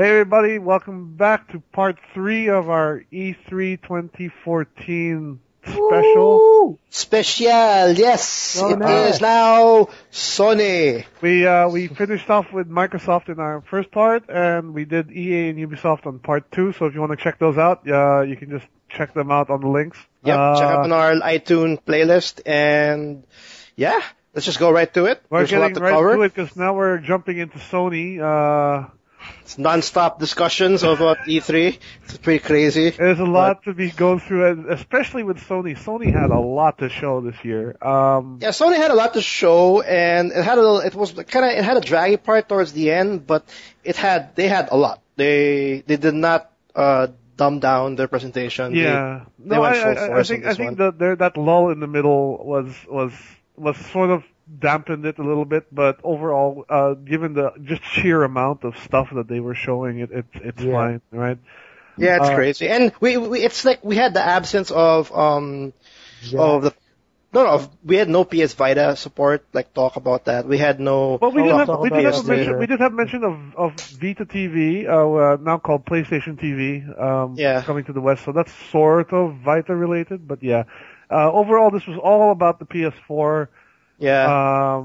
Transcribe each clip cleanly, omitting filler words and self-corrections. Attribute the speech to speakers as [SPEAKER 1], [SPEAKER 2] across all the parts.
[SPEAKER 1] Hey everybody, welcome back to part 3 of our E3 2014 special.
[SPEAKER 2] Woo! Special, yes, it is now Sony.
[SPEAKER 1] We finished off with Microsoft in our first part, and we did EA and Ubisoft on part 2, so if you want to check those out, you can just check them out on the links.
[SPEAKER 2] Yep, check out on our iTunes playlist, and yeah, let's just go right to it.
[SPEAKER 1] We're getting right to it, because now we're jumping into Sony.
[SPEAKER 2] It's non-stop discussions about E3. It's pretty crazy.
[SPEAKER 1] There's a lot to be going through, especially with Sony. Sony had a lot to show this year.
[SPEAKER 2] Yeah, Sony had a lot to show, and it had a draggy part towards the end, but they had a lot. They did not dumb down their presentation.
[SPEAKER 1] Yeah,
[SPEAKER 2] I
[SPEAKER 1] think that lull in the middle was sort of dampened it a little bit, but overall, given the just sheer amount of stuff that they were showing, it's fine, right?
[SPEAKER 2] Yeah, it's crazy, and it's like we had the absence of we had no PS Vita support, like talk about that. We had no.
[SPEAKER 1] Well, we did have mention of Vita TV, now called PlayStation TV, coming to the West. So that's sort of Vita related, but yeah. Overall, this was all about the PS4.
[SPEAKER 2] Yeah.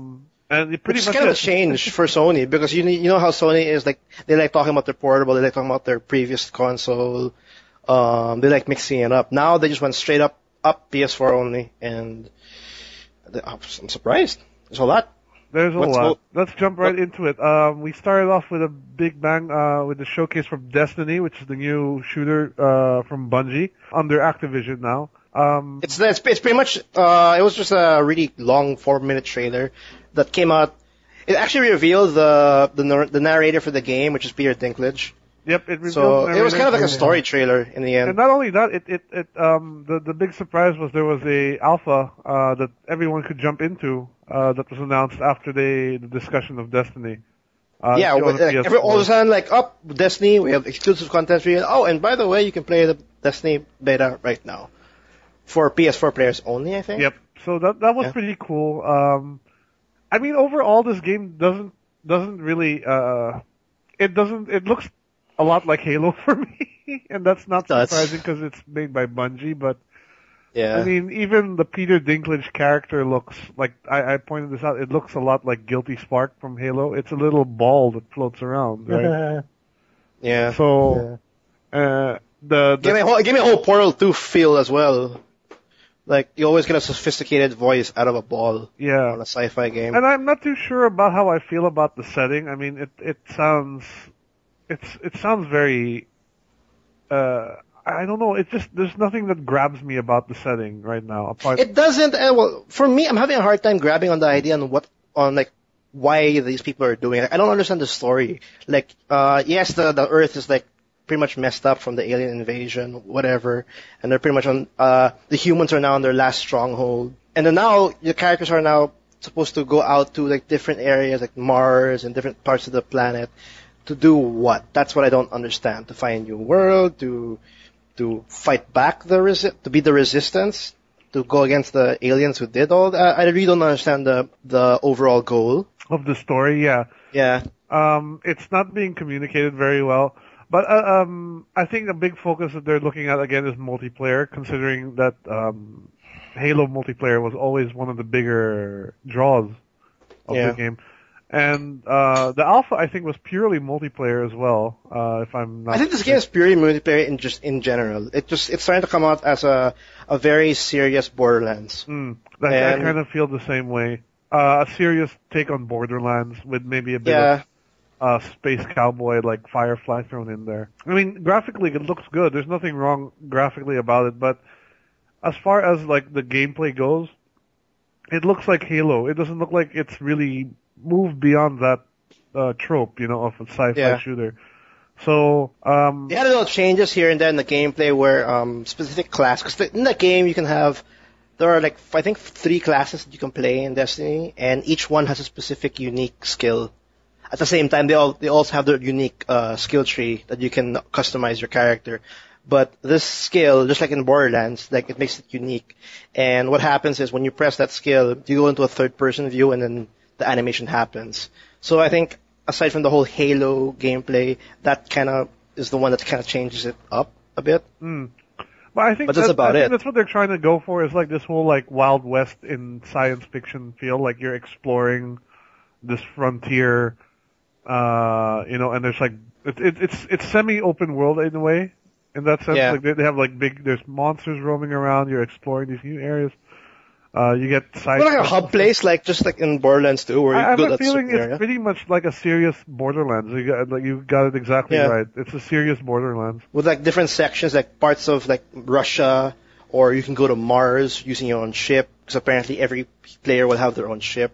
[SPEAKER 1] And it pretty
[SPEAKER 2] much
[SPEAKER 1] kind
[SPEAKER 2] of a change for Sony, because you know how Sony is, like, they like talking about their portable, they like talking about their previous console, they like mixing it up. Now they just went straight up PS4 only, and I'm surprised. There's a lot.
[SPEAKER 1] There's a lot. Let's jump right into it. We started off with a big bang with the showcase from Destiny, which is the new shooter from Bungie under Activision now.
[SPEAKER 2] It's pretty much, it was just a really long 4-minute trailer that came out. It actually revealed the narrator for the game, which is Peter Dinklage.
[SPEAKER 1] Yep, it revealed.
[SPEAKER 2] So it was kind of like a story trailer in the end.
[SPEAKER 1] And not only that, the big surprise was there was a alpha that everyone could jump into that was announced after the discussion of Destiny.
[SPEAKER 2] All of a sudden, Destiny, we have exclusive content for you. Oh, and by the way, you can play the Destiny beta right now. For PS4 players only, I think.
[SPEAKER 1] Yep. So that was pretty cool. I mean, overall, this game doesn't really. It looks a lot like Halo for me, and that's not surprising because it's made by Bungie. But
[SPEAKER 2] yeah,
[SPEAKER 1] I mean, even the Peter Dinklage character looks like I pointed this out. It looks a lot like Guilty Spark from Halo. It's a little ball that floats around, right?
[SPEAKER 2] Yeah.
[SPEAKER 1] So,
[SPEAKER 2] give me a whole Portal 2 feel as well. Like, you always get a sophisticated voice out of a ball on a sci-fi game.
[SPEAKER 1] And I'm not too sure about how I feel about the setting. I mean, it sounds very, I don't know, there's nothing that grabs me about the setting right now.
[SPEAKER 2] It doesn't, for me, I'm having a hard time grabbing on the idea on why these people are doing it. I don't understand the story. Like, yes, the Earth is like, pretty much messed up from the alien invasion, whatever, and they're pretty much on, the humans are now on their last stronghold. And then now, the characters are now supposed to go out to, like, different areas, like Mars and different parts of the planet, to do what? That's what I don't understand. To find a new world, to fight back to be the resistance, to go against the aliens who did all that. I really don't understand the overall goal.
[SPEAKER 1] Of the story, yeah.
[SPEAKER 2] Yeah.
[SPEAKER 1] It's not being communicated very well. But I think the big focus that they're looking at again is multiplayer, considering that Halo multiplayer was always one of the bigger draws of the game. And the alpha, I think, was purely multiplayer as well. If I'm not,
[SPEAKER 2] I think this game is purely multiplayer in general. It's starting to come out as a very serious Borderlands.
[SPEAKER 1] I kind of feel the same way. A serious take on Borderlands with maybe a bit of space cowboy like Firefly thrown in there. I mean, graphically it looks good. There's nothing wrong graphically about it, but as far as like the gameplay goes, it looks like Halo. It doesn't look like it's really moved beyond that trope, of a sci-fi shooter. So,
[SPEAKER 2] they had little changes here and there in the gameplay where specific class, because in the game you can have, there are like I think 3 classes that you can play in Destiny, and each one has a specific unique skill. At the same time, they also have their unique skill tree that you can customize your character. But this skill, just like in Borderlands, like it makes it unique. And what happens is when you press that skill, you go into a third-person view, and then the animation happens. So I think aside from the whole Halo gameplay, that kind of is the one that kind of changes it up a bit.
[SPEAKER 1] But I think
[SPEAKER 2] that's about it.
[SPEAKER 1] That's what they're trying to go for, is like this whole like Wild West in science fiction feel, like you're exploring this frontier, and there's like it's semi-open world in a way, in that sense.
[SPEAKER 2] Yeah.
[SPEAKER 1] Like they have like there's monsters roaming around. You're exploring these new areas. You get side.
[SPEAKER 2] Like a hub place, just like in Borderlands 2, where
[SPEAKER 1] I
[SPEAKER 2] you
[SPEAKER 1] have
[SPEAKER 2] go
[SPEAKER 1] a
[SPEAKER 2] to
[SPEAKER 1] feeling
[SPEAKER 2] area.
[SPEAKER 1] it's pretty much like a serious Borderlands. You got it exactly right. It's a serious Borderlands
[SPEAKER 2] with like different sections, like parts of like Russia, or you can go to Mars using your own ship. Because apparently every player will have their own ship.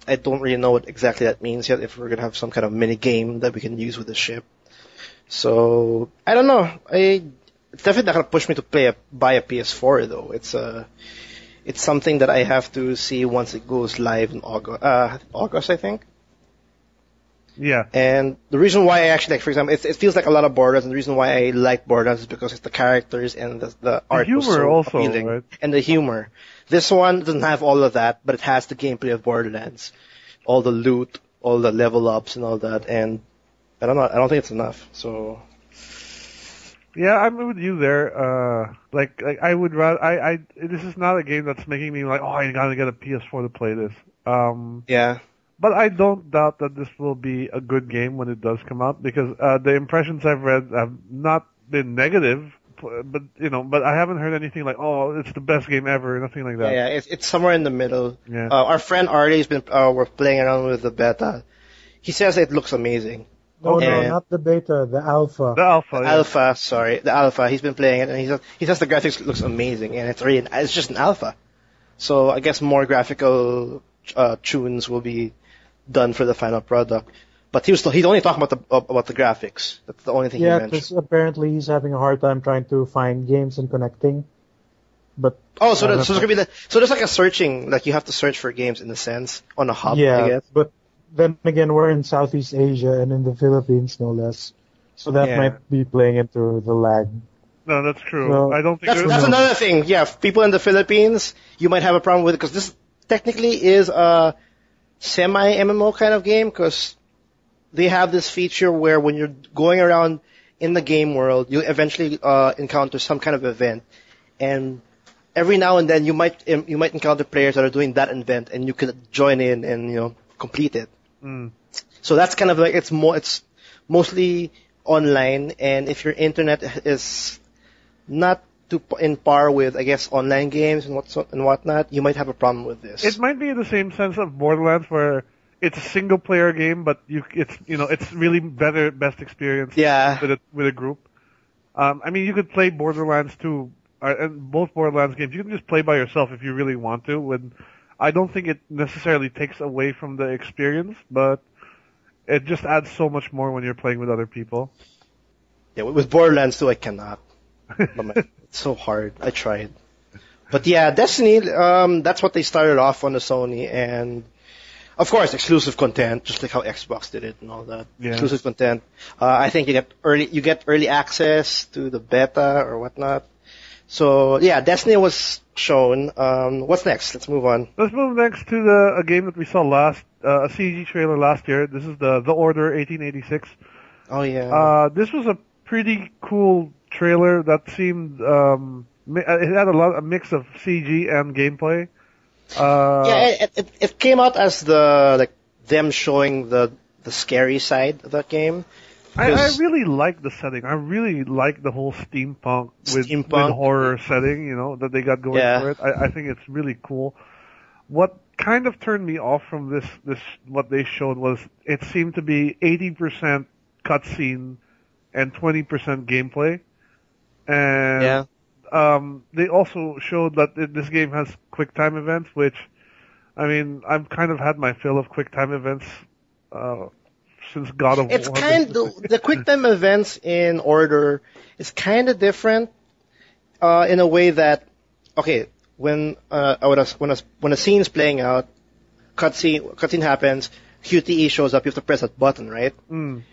[SPEAKER 2] I don't really know what exactly that means yet. If we're gonna have some kind of mini game that we can use with the ship. So I don't know. It's definitely not gonna push me to buy a PS4 though. It's something that I have to see once it goes live in August, I think.
[SPEAKER 1] Yeah.
[SPEAKER 2] And the reason why I actually, like, for example, it feels like a lot of Borderlands, and the reason why I like Borderlands is because it's the characters and the art
[SPEAKER 1] humor
[SPEAKER 2] was so
[SPEAKER 1] also,
[SPEAKER 2] appealing.
[SPEAKER 1] right? And
[SPEAKER 2] the humor. This one doesn't have all of that, but it has the gameplay of Borderlands. All the loot, all the level ups and all that, and I don't know, I don't think it's enough, so...
[SPEAKER 1] Yeah, I'm with you there. Like I would rather. This is not a game that's making me like, oh, I gotta get a PS4 to play this.
[SPEAKER 2] Yeah.
[SPEAKER 1] But I don't doubt that this will be a good game when it does come out, because the impressions I've read have not been negative. But I haven't heard anything like, oh, it's the best game ever, nothing like that.
[SPEAKER 2] Yeah, it's somewhere in the middle.
[SPEAKER 1] Yeah.
[SPEAKER 2] Our friend Artie's been we're playing around with the beta. He says it looks amazing.
[SPEAKER 3] No, not the beta, the alpha.
[SPEAKER 1] The alpha.
[SPEAKER 2] The alpha. He's been playing it, and he says the graphics looks amazing, and it's just an alpha. So I guess more graphical tunes will be done for the final product. But he's only talking about the graphics. That's the only thing he mentioned. Yeah, because
[SPEAKER 3] apparently he's having a hard time trying to find games and connecting. But
[SPEAKER 2] so there's like a searching, like you have to search for games in a sense on a hub.
[SPEAKER 3] Yeah,
[SPEAKER 2] I guess.
[SPEAKER 3] But then again, we're in Southeast Asia and in the Philippines, no less. So that might be playing into the lag.
[SPEAKER 1] No, that's true.
[SPEAKER 3] So
[SPEAKER 1] I don't think
[SPEAKER 2] that's another thing. Yeah, people in the Philippines, you might have a problem with it, because this technically is a semi-MMO kind of game, because they have this feature where when you're going around in the game world, you eventually encounter some kind of event, and every now and then you might encounter players that are doing that event, and you can join in and complete it. So that's kind of like it's mostly online, and if your internet is not in par with, I guess, online games and whatnot, you might have a problem with this.
[SPEAKER 1] It might be in the same sense of Borderlands, where it's a single player game, but it's really best experience with a group. I mean, you could play Borderlands 2, and both Borderlands games, you can just play by yourself if you really want to. And I don't think it necessarily takes away from the experience, but it just adds so much more when you're playing with other people.
[SPEAKER 2] Yeah, with Borderlands 2, I cannot. It's so hard. I tried. But yeah, Destiny, that's what they started off on the Sony, and of course, exclusive content, just like how Xbox did it and all that.
[SPEAKER 1] Yeah.
[SPEAKER 2] Exclusive content. I think you get early access to the beta or whatnot. So yeah, Destiny was shown. What's next? Let's move on.
[SPEAKER 1] Let's move next to a game that we saw a CG trailer last year. This is the Order 1886.
[SPEAKER 2] Oh yeah.
[SPEAKER 1] This was a pretty cool trailer that seemed it had a mix of CG and gameplay.
[SPEAKER 2] It came out as them showing the scary side of that game.
[SPEAKER 1] I really like the setting. I really like the whole steampunk with horror setting, that they got going for it. I think it's really cool. What kind of turned me off from this what they showed was it seemed to be 80% cutscene and 20% gameplay. And they also showed that this game has QuickTime events, which, I mean, I've kind of had my fill of QuickTime events since God of War.
[SPEAKER 2] It's the QuickTime events in Order is kind of different in a way that, okay, when a scene is playing out, cutscene happens, QTE shows up, you have to press that button, right? In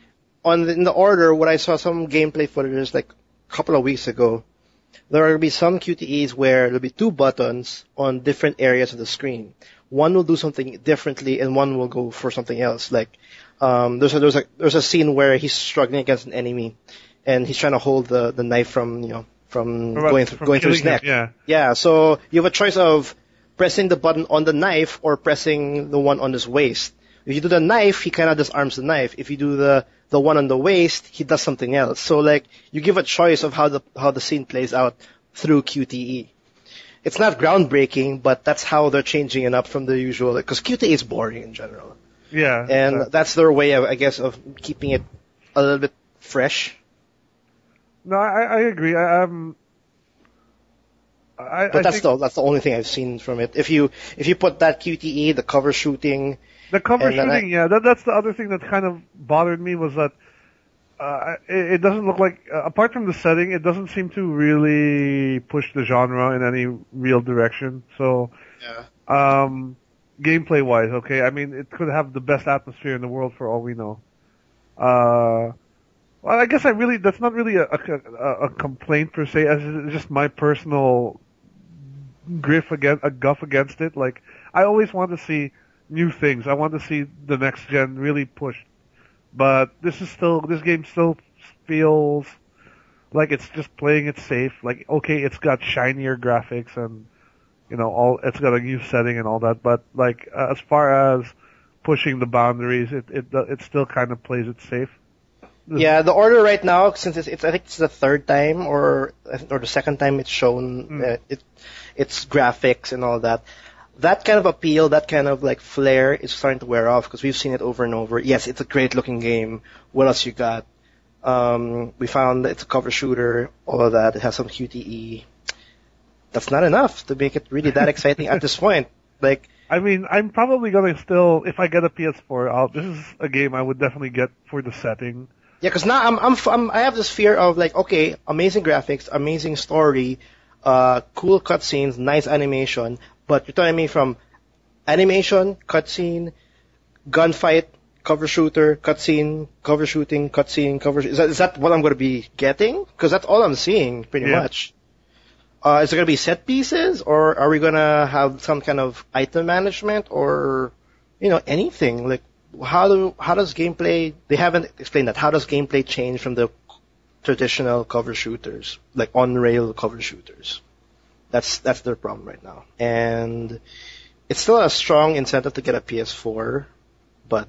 [SPEAKER 2] the Order, what I saw some gameplay footage like a couple of weeks ago, there will be some QTEs where there'll be two buttons on different areas of the screen. One will do something differently, and one will go for something else. Like, There's a scene where he's struggling against an enemy, and he's trying to hold the knife from going through his neck. Yeah. So you have a choice of pressing the button on the knife or pressing the one on his waist. If you do the knife, he kind of disarms the knife. If you do the one on the waist, he does something else. So like you give a choice of how the scene plays out through QTE. It's not groundbreaking, but that's how they're changing it up from the usual. Because QTE is boring in general.
[SPEAKER 1] Yeah.
[SPEAKER 2] And that's their way, I guess, of keeping it a little bit fresh.
[SPEAKER 1] No, I agree. But
[SPEAKER 2] that's the only thing I've seen from it. If you put that QTE, the cover shooting.
[SPEAKER 1] The cover shooting, that's the other thing that kind of bothered me was that it doesn't look like, apart from the setting, it doesn't seem to really push the genre in any real direction. So, gameplay-wise, okay, I mean, it could have the best atmosphere in the world for all we know. Well, I guess that's not really a complaint per se, as it's just my personal guff against it. Like, I always want to see new things. I want to see the next gen really pushed. But this game still feels like it's just playing it safe. Like, okay, it's got shinier graphics and, it's got a new setting and all that, but like, as far as pushing the boundaries, it still kind of plays it safe.
[SPEAKER 2] Yeah, the order right now, since I think it's the third time or the second time it's shown, its graphics and all that. That kind of appeal, that kind of like flair is starting to wear off because we've seen it over and over. Yes, it's a great looking game. What else you got? We found that it's a cover shooter, all of that. It has some QTE. That's not enough to make it really that exciting at this point. Like,
[SPEAKER 1] I mean, I'm probably gonna still, if I get a PS4, this is a game I would definitely get for the setting.
[SPEAKER 2] Yeah, because now I have this fear of like, okay, amazing graphics, amazing story, cool cutscenes, nice animation. But you're telling me from animation, cutscene, gunfight, cover shooter, cutscene, cover shooting, cutscene, cover. Is that what I'm going to be getting? Because that's all I'm seeing, pretty much. Is there going to be set pieces, or are we going to have some kind of item management, or anything? Like how does gameplay? They haven't explained that. How does gameplay change from the traditional cover shooters, like on rail cover shooters? That's their problem right now. And it's still a strong incentive to get a PS4, but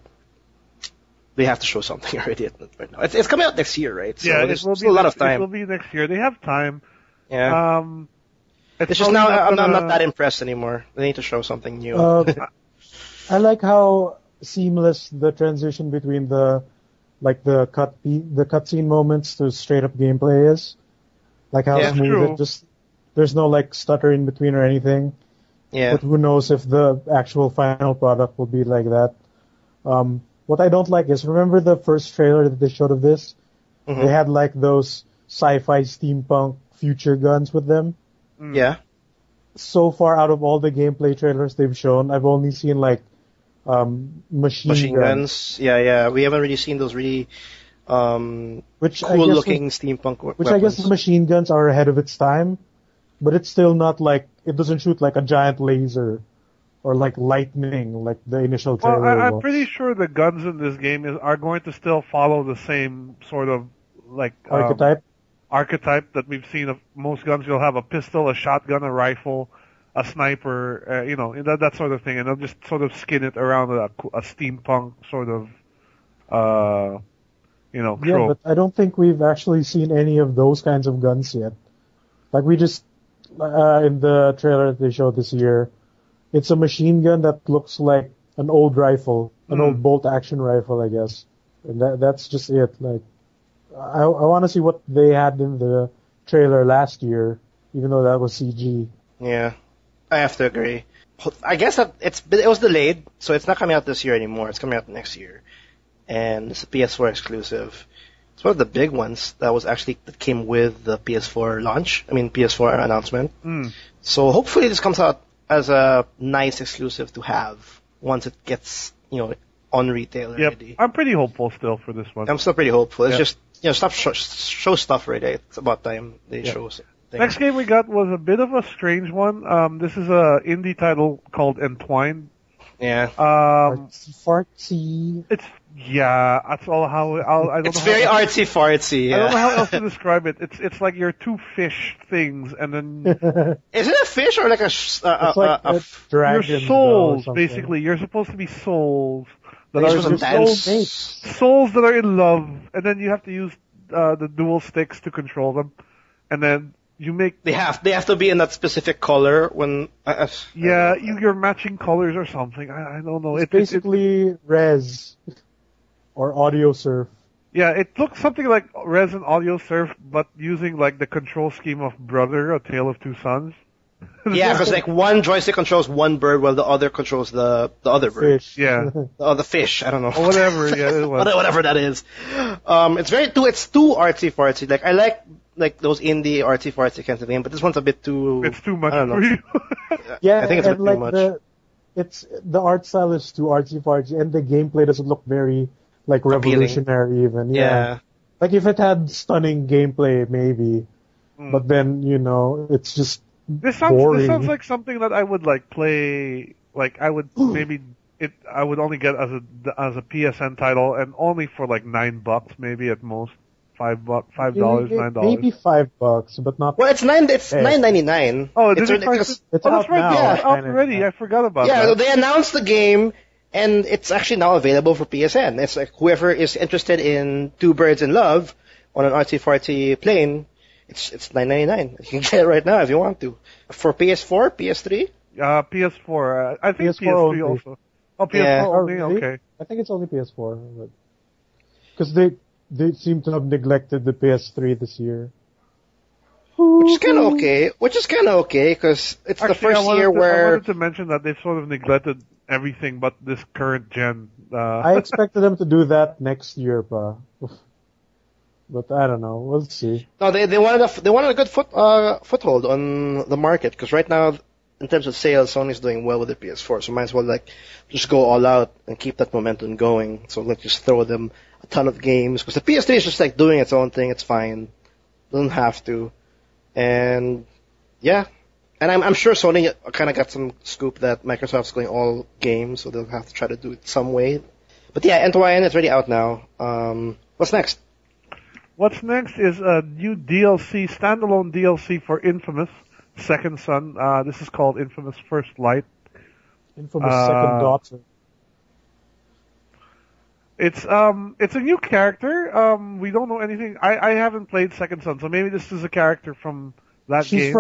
[SPEAKER 2] they have to show something already right now. It's coming out next year, right? So there's still a lot of time.
[SPEAKER 1] It will be next year. They have time.
[SPEAKER 2] Yeah. It's just now I'm not that impressed anymore. They need to show something new.
[SPEAKER 3] I like how seamless the transition between the cutscene moments to straight up gameplay is. Like how smooth it just. There's no like stutter in between or anything.
[SPEAKER 2] Yeah.
[SPEAKER 3] But who knows if the actual final product will be like that. What I don't like is, remember the first trailer that they showed of this? Mm-hmm. They had like those sci-fi steampunk future guns with them.
[SPEAKER 2] Yeah.
[SPEAKER 3] So far out of all the gameplay trailers they've shown, I've only seen like machine guns.
[SPEAKER 2] Yeah. We haven't really seen those really cool looking steampunk weapons.
[SPEAKER 3] Which I guess the machine guns are ahead of its time. But it's still not like, it doesn't shoot like a giant laser or like lightning like the initial trailer.
[SPEAKER 1] Well, I'm pretty sure the guns in this game are going to still follow the same sort of like archetype that we've seen of most guns. You'll have a pistol, a shotgun, a rifle, a sniper, that sort of thing, and they'll just sort of skin it around a steampunk sort of, trope.
[SPEAKER 3] Yeah, but I don't think we've actually seen any of those kinds of guns yet. Like we just, in the trailer that they showed this year, it's a machine gun that looks like an old rifle, an old bolt action rifle, I guess. And that's just it. Like, I want to see what they had in the trailer last year, even though that was CG.
[SPEAKER 2] Yeah, I have to agree. I guess that it was delayed, so it's not coming out this year anymore. It's coming out next year. And it's a PS4 exclusive. It's one of the big ones that came with the PS4 launch. I mean, PS4 announcement. So hopefully this comes out as a nice exclusive to have once it gets, on retail already.
[SPEAKER 1] I'm pretty hopeful still for this one.
[SPEAKER 2] I'm still pretty hopeful. It's just, stop show stuff already. It's about time they show things.
[SPEAKER 1] Next game we got was a bit of a strange one. This is a indie title called Entwined.
[SPEAKER 2] Yeah.
[SPEAKER 3] Fartsy.
[SPEAKER 1] It's Yeah, that's all how I don't
[SPEAKER 2] It's
[SPEAKER 1] know
[SPEAKER 2] very
[SPEAKER 1] how,
[SPEAKER 2] artsy fartsy.
[SPEAKER 1] I don't know
[SPEAKER 2] Yeah.
[SPEAKER 1] how else to describe it. It's like your two fish things, and then
[SPEAKER 2] Is it a fish or like
[SPEAKER 3] It's like a
[SPEAKER 1] your
[SPEAKER 3] dragon or
[SPEAKER 1] souls.
[SPEAKER 3] something.
[SPEAKER 1] Basically, you're supposed to be souls that
[SPEAKER 2] You're
[SPEAKER 1] are
[SPEAKER 2] supposed to
[SPEAKER 3] Your
[SPEAKER 2] dance.
[SPEAKER 3] soulmates.
[SPEAKER 1] souls that are in love, and then you have to use the dual sticks to control them, and then you make
[SPEAKER 2] They have to be in that specific color when.
[SPEAKER 1] yeah, you're matching colors or something. I don't know.
[SPEAKER 3] It's basically res or audio surf.
[SPEAKER 1] Yeah, it looks something like Resin Audio Surf, but using like the control scheme of Brother, A Tale of Two Sons.
[SPEAKER 2] Yeah, because like one joystick controls one bird while the other controls the other bird.
[SPEAKER 3] Fish.
[SPEAKER 1] Yeah.
[SPEAKER 2] The fish. I don't know.
[SPEAKER 1] Or whatever, yeah, it was.
[SPEAKER 2] Whatever that is. It's too artsy fartsy. Like I like those indie artsy fartsy kinds of game, but this one's a bit too.
[SPEAKER 1] It's too much
[SPEAKER 2] I don't know.
[SPEAKER 1] for you.
[SPEAKER 3] Yeah,
[SPEAKER 2] I think it's a
[SPEAKER 3] and
[SPEAKER 2] bit too
[SPEAKER 3] like
[SPEAKER 2] much.
[SPEAKER 3] the art style is too artsy fartsy, and the gameplay doesn't look very like revolutionary even.
[SPEAKER 2] Yeah.
[SPEAKER 3] Like if it had stunning gameplay, maybe, but then it's just
[SPEAKER 1] This
[SPEAKER 3] boring.
[SPEAKER 1] sounds like something that I would like play. Like I would maybe I would only get as a PSN title, and only for like $9 maybe at most. $5, $9.
[SPEAKER 3] Maybe $5, but not.
[SPEAKER 2] Well, it's $9.99.
[SPEAKER 1] Oh,
[SPEAKER 2] it's
[SPEAKER 1] did
[SPEAKER 3] It's
[SPEAKER 1] that's
[SPEAKER 3] out
[SPEAKER 1] right.
[SPEAKER 3] now.
[SPEAKER 1] Yeah, it's out
[SPEAKER 3] Kinda.
[SPEAKER 1] already. I forgot about
[SPEAKER 2] Yeah,
[SPEAKER 1] that.
[SPEAKER 2] they announced the game, and it's actually now available for PSN. It's like whoever is interested in Two Birds in Love on an artsy fartsy plane, it's $9.99. You can get it right now if you want to. For PS4, PS3.
[SPEAKER 1] PS4. I think
[SPEAKER 3] PS4
[SPEAKER 1] PS3
[SPEAKER 3] only.
[SPEAKER 1] also. Oh, PS4
[SPEAKER 2] Yeah.
[SPEAKER 1] only.
[SPEAKER 3] really?
[SPEAKER 1] Okay.
[SPEAKER 3] I think it's only PS4, but because they seem to have neglected the PS3 this year.
[SPEAKER 2] Which is kind of okay, because it's the
[SPEAKER 1] Actually,
[SPEAKER 2] first
[SPEAKER 1] I
[SPEAKER 2] year where.
[SPEAKER 1] wanted to mention that they've sort of neglected everything but this current gen.
[SPEAKER 3] I expected them to do that next year, but I don't know. We'll see.
[SPEAKER 2] No, they wanted a good foothold on the market, because right now, in terms of sales, Sony's doing well with the PS4, so might as well like just go all out and keep that momentum going. So let's just throw them a ton of games, because the PS3 is just like doing its own thing. It's fine, doesn't have to, and yeah. And I'm sure Sony kind of got some scoop that Microsoft's going all games, so they'll have to try to do it some way. But yeah, Entwinded is already out now. What's next?
[SPEAKER 1] What's next is a new DLC, standalone DLC for Infamous Second Son. This is called Infamous First Light.
[SPEAKER 3] Infamous Second Daughter.
[SPEAKER 1] It's a new character. We don't know anything. I haven't played Second Son, so maybe this is a character from that game.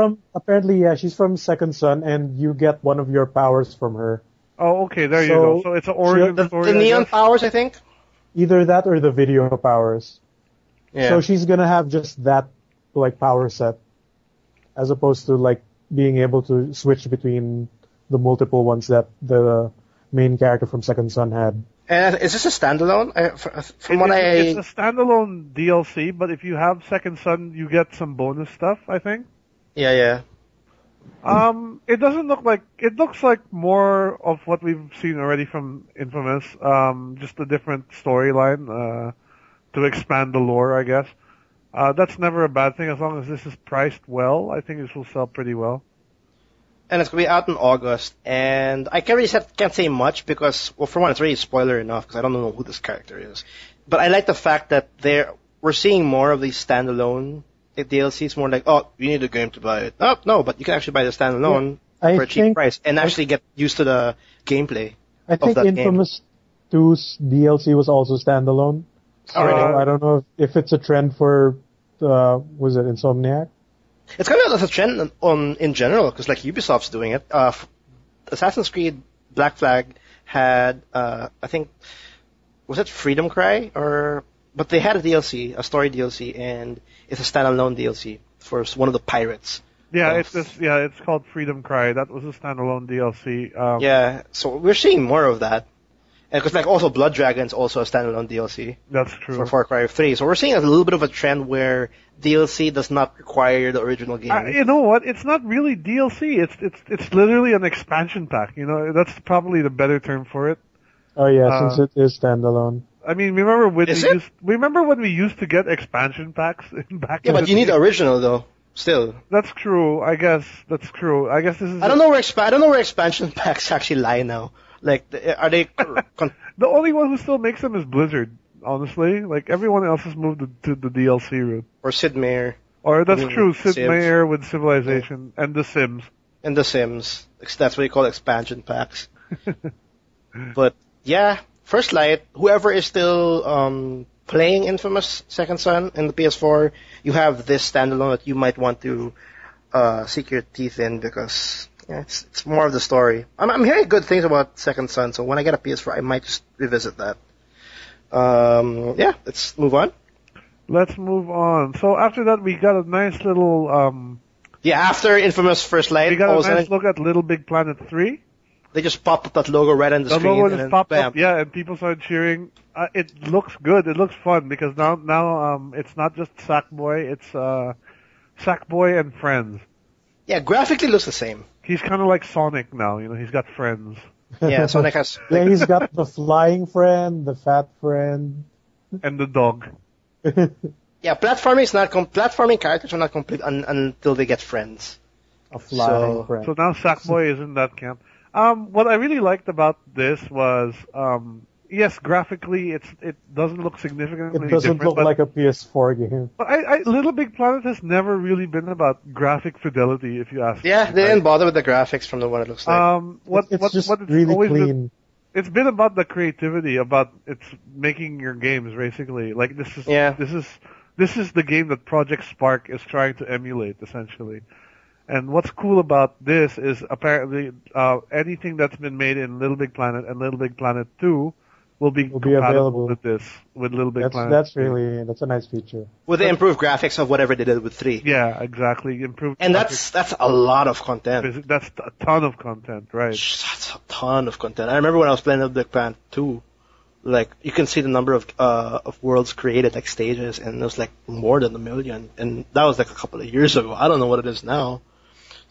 [SPEAKER 3] She's from Second Son, and you get one of your powers from her.
[SPEAKER 1] Oh, okay, there you go. So it's an origin story.
[SPEAKER 2] The neon powers, I think.
[SPEAKER 3] Either that or the video powers.
[SPEAKER 2] Yeah.
[SPEAKER 3] So she's gonna have just that like power set, as opposed to like being able to switch between the multiple ones that the main character from Second Son had.
[SPEAKER 2] And is this a standalone? It's
[SPEAKER 1] a standalone DLC, but if you have Second Son, you get some bonus stuff, I think.
[SPEAKER 2] Yeah.
[SPEAKER 1] It doesn't look like, it looks like more of what we've seen already from Infamous, just a different storyline, to expand the lore, I guess. That's never a bad thing as long as this is priced well. I think this will sell pretty well.
[SPEAKER 2] And it's going to be out in August, and I can't say much because, well, for one, it's already spoiler enough because I don't know who this character is. But I like the fact that we're seeing more of these standalone DLCs, more like, oh, you need a game to buy it. Oh, no, but you can actually buy the standalone for a cheap price and actually get used to the gameplay.
[SPEAKER 3] I think Infamous 2's DLC was also standalone. So I don't know if it's a trend for, was it Insomniac?
[SPEAKER 2] It's kind of a trend in general, because like Ubisoft's doing it. Assassin's Creed Black Flag had, I think, was it Freedom Cry? But they had a DLC, a story DLC, and it's a standalone DLC for one of the pirates.
[SPEAKER 1] Yeah, it's called Freedom Cry. That was a standalone DLC.
[SPEAKER 2] Yeah, so we're seeing more of that. And because like also Blood Dragon's also a standalone DLC.
[SPEAKER 1] That's true.
[SPEAKER 2] For Far Cry 3. So we're seeing a little bit of a trend where DLC does not require the original game.
[SPEAKER 1] You know what? It's not really DLC. It's literally an expansion pack. You know, that's probably the better term for it.
[SPEAKER 3] Oh yeah, since it is standalone.
[SPEAKER 1] I mean, remember when we used to get expansion packs back?
[SPEAKER 2] Yeah, but you need the original though. Still.
[SPEAKER 1] That's true. I guess that's true. I guess this is.
[SPEAKER 2] I don't know where expansion packs actually lie now. Like, are they?
[SPEAKER 1] The only one who still makes them is Blizzard, honestly. Like, everyone else has moved to the DLC route.
[SPEAKER 2] Or Sid Meier.
[SPEAKER 1] Or, that's true, Sid Meier with Civilization, and The Sims.
[SPEAKER 2] And The Sims. That's what you call expansion packs. But, yeah, First Light, whoever is still playing Infamous Second Son in the PS4, you have this standalone that you might want to sink your teeth in because it's more of the story. I'm hearing good things about Second Son, so when I get a PS4, I might just revisit that. Let's move on.
[SPEAKER 1] Let's move on. So after that, we got a nice little...
[SPEAKER 2] after Infamous First Light...
[SPEAKER 1] We got a nice look at Little Big Planet 3.
[SPEAKER 2] They just popped up that logo right on the screen.
[SPEAKER 1] The logo just popped up, and people started cheering. It looks good. It looks fun because now it's not just Sackboy, it's Sackboy and friends.
[SPEAKER 2] Yeah, graphically looks the same.
[SPEAKER 1] He's kind of like Sonic now, he's got friends.
[SPEAKER 2] Yeah, Sonic has...
[SPEAKER 3] Yeah, he's got the flying friend, the fat friend.
[SPEAKER 1] And the dog.
[SPEAKER 2] Yeah, platforming characters are not complete until they get friends.
[SPEAKER 3] A flying friend.
[SPEAKER 1] So now Sackboy is in that camp. What I really liked about this was, yes, graphically it doesn't look significantly different.
[SPEAKER 3] It doesn't look like a PS4 game.
[SPEAKER 1] But Little Big Planet has never really been about graphic fidelity, if you ask me.
[SPEAKER 2] Yeah, they didn't bother with the graphics from the one it looks like.
[SPEAKER 3] It's really clean.
[SPEAKER 1] It's been about the creativity, about it's making your games, basically. Like, this is the game that Project Spark is trying to emulate, essentially. And what's cool about this is apparently anything that's been made in Little Big Planet and Little Big Planet 2 will be compatible with this, with Little Big Planet.
[SPEAKER 3] That's a nice feature.
[SPEAKER 2] With the improved graphics of whatever they did with 3.
[SPEAKER 1] Yeah, exactly. Improved.
[SPEAKER 2] And that's a lot of content.
[SPEAKER 1] That's a ton of content, right?
[SPEAKER 2] That's a ton of content. I remember when I was playing Little Big Planet 2, like, you can see the number of worlds created, like stages, and it was like more than 1 million. And that was like a couple of years ago. I don't know what it is now.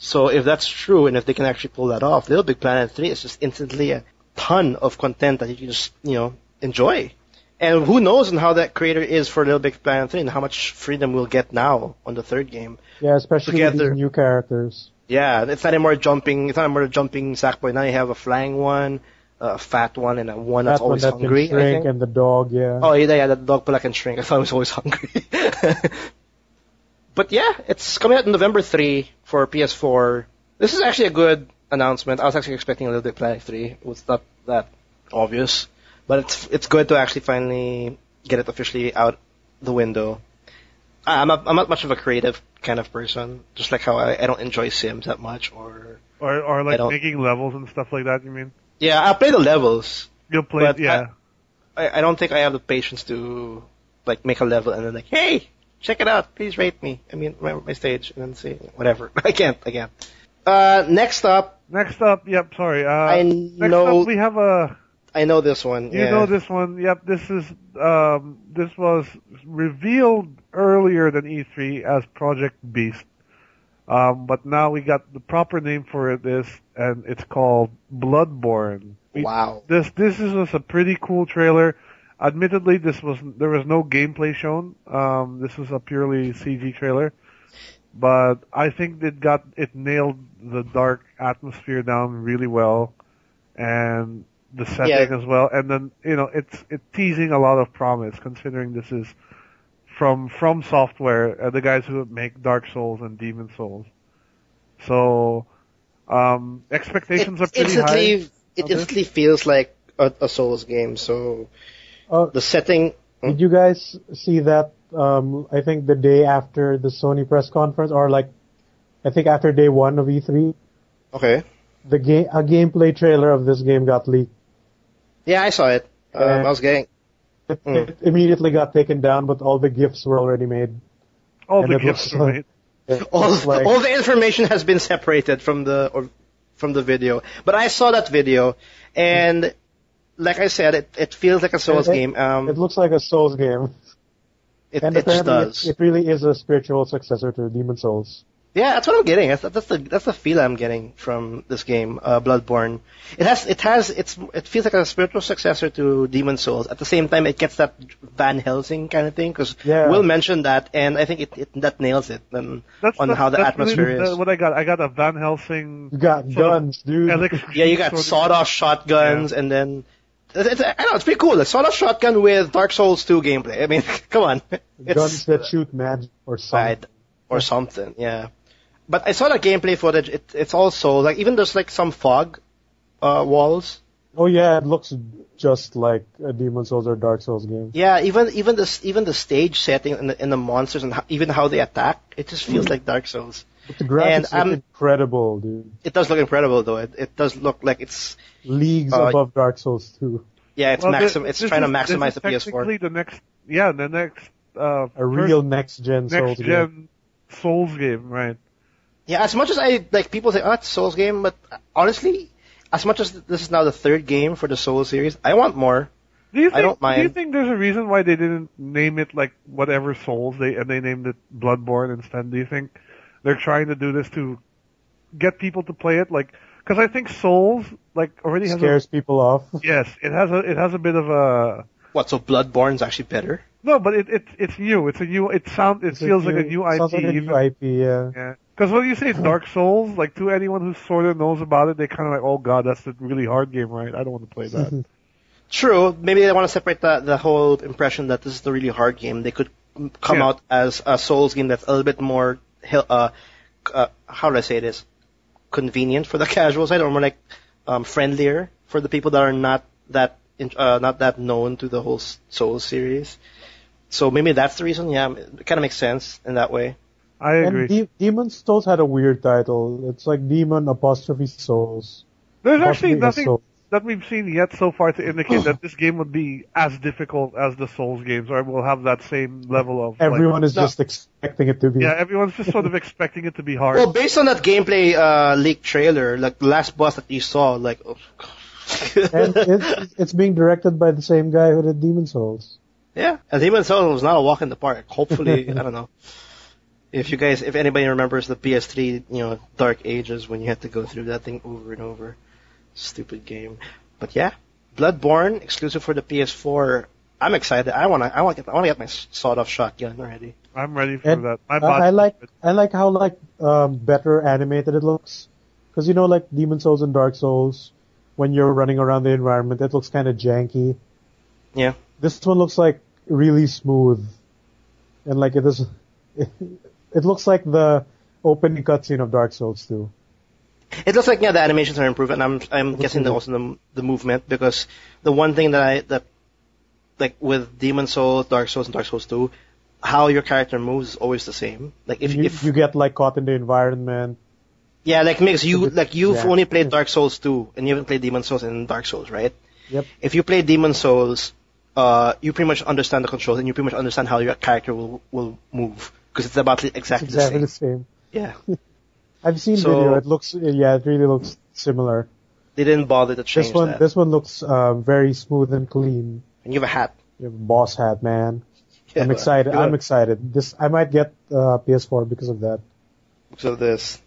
[SPEAKER 2] So if that's true, and if they can actually pull that off, Little Big Planet 3 is just instantly a ton of content that you can just, enjoy. And who knows how that creator is for Little Big Planet 3 and how much freedom we'll get now on the third game.
[SPEAKER 3] Yeah, especially with these new characters.
[SPEAKER 2] Yeah, it's not anymore jumping Sackboy. Now you have a flying one, a fat one, and a one that's always hungry.
[SPEAKER 3] Can shrink, and the dog, yeah.
[SPEAKER 2] Oh, yeah, the dog Pula can shrink. I thought it was always hungry. But yeah, it's coming out November 3 for PS4. This is actually a good announcement. I was actually expecting a Little Bit Planet 3. It was not that obvious. But it's good to actually finally get it officially out the window. I'm not much of a creative kind of person. Just like how I don't enjoy Sims that much or
[SPEAKER 1] like making levels and stuff like that, you mean?
[SPEAKER 2] Yeah, I'll play the levels.
[SPEAKER 1] You'll play, yeah.
[SPEAKER 2] I don't think I have the patience to like make a level and then like, hey, check it out. Please rate me. I mean, my stage, and then say whatever. I can't. Next up.
[SPEAKER 1] Yep. Sorry. Next up, we have a.
[SPEAKER 2] I know this one.
[SPEAKER 1] You know this one. Yep. This was revealed earlier than E3 as Project Beast. But now we got the proper name for this, and it's called Bloodborne.
[SPEAKER 2] Wow.
[SPEAKER 1] This is a pretty cool trailer. Admittedly, there was no gameplay shown. This was a purely CG trailer, but I think it nailed the dark atmosphere down really well, and the setting as well. And then it's teasing a lot of promise, considering this is from Software, the guys who make Dark Souls and Demon Souls. So expectations are pretty high.
[SPEAKER 2] It instantly feels like a Souls game. So. The setting.
[SPEAKER 3] Did you guys see that? I think the day after the Sony press conference, or I think after day 1 of E3.
[SPEAKER 2] Okay.
[SPEAKER 3] A gameplay trailer of this game got leaked.
[SPEAKER 2] Yeah, I saw it. I was getting.
[SPEAKER 3] It immediately got taken down, but all the GIFs were already made.
[SPEAKER 1] All the GIFs were made.
[SPEAKER 2] All the information has been separated from the video. But I saw that video, and. Like I said, it feels like a Souls game.
[SPEAKER 3] It looks like a Souls game.
[SPEAKER 2] It does.
[SPEAKER 3] It really is a spiritual successor to Demon Souls.
[SPEAKER 2] Yeah, that's what I'm getting. That's the feel I'm getting from this game, Bloodborne. It feels like a spiritual successor to Demon Souls. At the same time, it gets that Van Helsing kind of thing, because Will mentioned that, and I think that nails it on how the atmosphere
[SPEAKER 1] really
[SPEAKER 2] is.
[SPEAKER 1] What I got a Van Helsing.
[SPEAKER 3] You got guns, dude.
[SPEAKER 2] Yeah, you got sawed-off shotguns, and then I know, it's pretty cool. Like, sawed-off shotgun with Dark Souls 2 gameplay. I mean, come on.
[SPEAKER 3] Guns that shoot magic or something.
[SPEAKER 2] Right, or something, yeah. But I saw the gameplay footage. It's also, like, even there's, like, some fog walls.
[SPEAKER 3] Oh, yeah, it looks just like a Demon Souls or Dark Souls game.
[SPEAKER 2] Yeah, even the stage setting and the monsters and even how they attack, it just feels like Dark Souls.
[SPEAKER 3] But the graphics look incredible, dude.
[SPEAKER 2] It does look incredible, though. It does look like it's
[SPEAKER 3] leagues above Dark Souls 2.
[SPEAKER 2] Yeah, it's it's trying to maximize the PS4.
[SPEAKER 1] The next
[SPEAKER 3] a real next-gen
[SPEAKER 1] Souls game, right?
[SPEAKER 2] Yeah, as much as people say, it's a Souls game, but honestly, as much as this is now the third game for the Souls series, I want more. I don't mind.
[SPEAKER 1] Do you think there's a reason why they didn't name it like whatever Souls and they named it Bloodborne instead? Do you think they're trying to do this to get people to play it? Like, because I think Souls already
[SPEAKER 3] scares people off.
[SPEAKER 1] Yes, it has a bit of a.
[SPEAKER 2] What? So Bloodborne's actually better?
[SPEAKER 1] No, but it's new. It's a new. It feels like a new IP.
[SPEAKER 3] Sounds like a new IP, yeah.
[SPEAKER 1] Yeah. Because when you say Dark Souls, like to anyone who sort of knows about it, they kind of like, oh god, that's a really hard game, right? I don't want to play that. True.
[SPEAKER 2] Maybe they want to separate the whole impression that this is the really hard game. They could come out as a Souls game that's a little bit more, how do I say this? Convenient for the casual side, or more like friendlier for the people that are not that known to the whole Souls series. So maybe that's the reason. Yeah, it kind of makes sense in that way.
[SPEAKER 1] I agree.
[SPEAKER 3] And Demon Souls had a weird title. It's like Demon apostrophe Souls.
[SPEAKER 1] There's actually nothing that we've seen yet so far to indicate that this game would be as difficult as the Souls games, or will have that same level of.
[SPEAKER 3] Everyone is just expecting it to be.
[SPEAKER 1] Yeah, everyone's just sort of expecting it to be hard.
[SPEAKER 2] Well, based on that gameplay leak trailer, like the last boss that you saw, like. Oh.
[SPEAKER 3] And it's being directed by the same guy who did Demon Souls.
[SPEAKER 2] Yeah, and Demon Souls was not a walk in the park. Hopefully, I don't know. If anybody remembers the PS3, dark ages when you had to go through that thing over and over. Stupid game. But yeah, Bloodborne, exclusive for the PS4. I'm excited. I want to get my sawed-off shotgun already.
[SPEAKER 1] I'm ready for that.
[SPEAKER 3] I like how better animated it looks. Because like Demon Souls and Dark Souls, when you're running around the environment, it looks kind of janky.
[SPEAKER 2] Yeah.
[SPEAKER 3] This one looks like really smooth, and like it is. It looks like the opening cutscene of Dark Souls 2.
[SPEAKER 2] It looks like the animations are improved, and I'm guessing also the movement, because the one thing that with Demon Souls, Dark Souls, and Dark Souls 2, how your character moves is always the same. Like if
[SPEAKER 3] you get caught in the environment.
[SPEAKER 2] Yeah, because you've only played Dark Souls 2 and you haven't played Demon Souls and Dark Souls, right?
[SPEAKER 3] Yep.
[SPEAKER 2] If you play Demon Souls, you pretty much understand the controls and you pretty much understand how your character will move, because it's about exactly
[SPEAKER 3] the same.
[SPEAKER 2] Yeah.
[SPEAKER 3] I've seen video. It really looks similar.
[SPEAKER 2] They didn't bother to change that.
[SPEAKER 3] This one looks very smooth and clean.
[SPEAKER 2] And you have a hat.
[SPEAKER 3] You have a boss hat, man.
[SPEAKER 2] Yeah,
[SPEAKER 3] I'm excited. I'm excited. I might get PS4 because of that.
[SPEAKER 2] Because of this.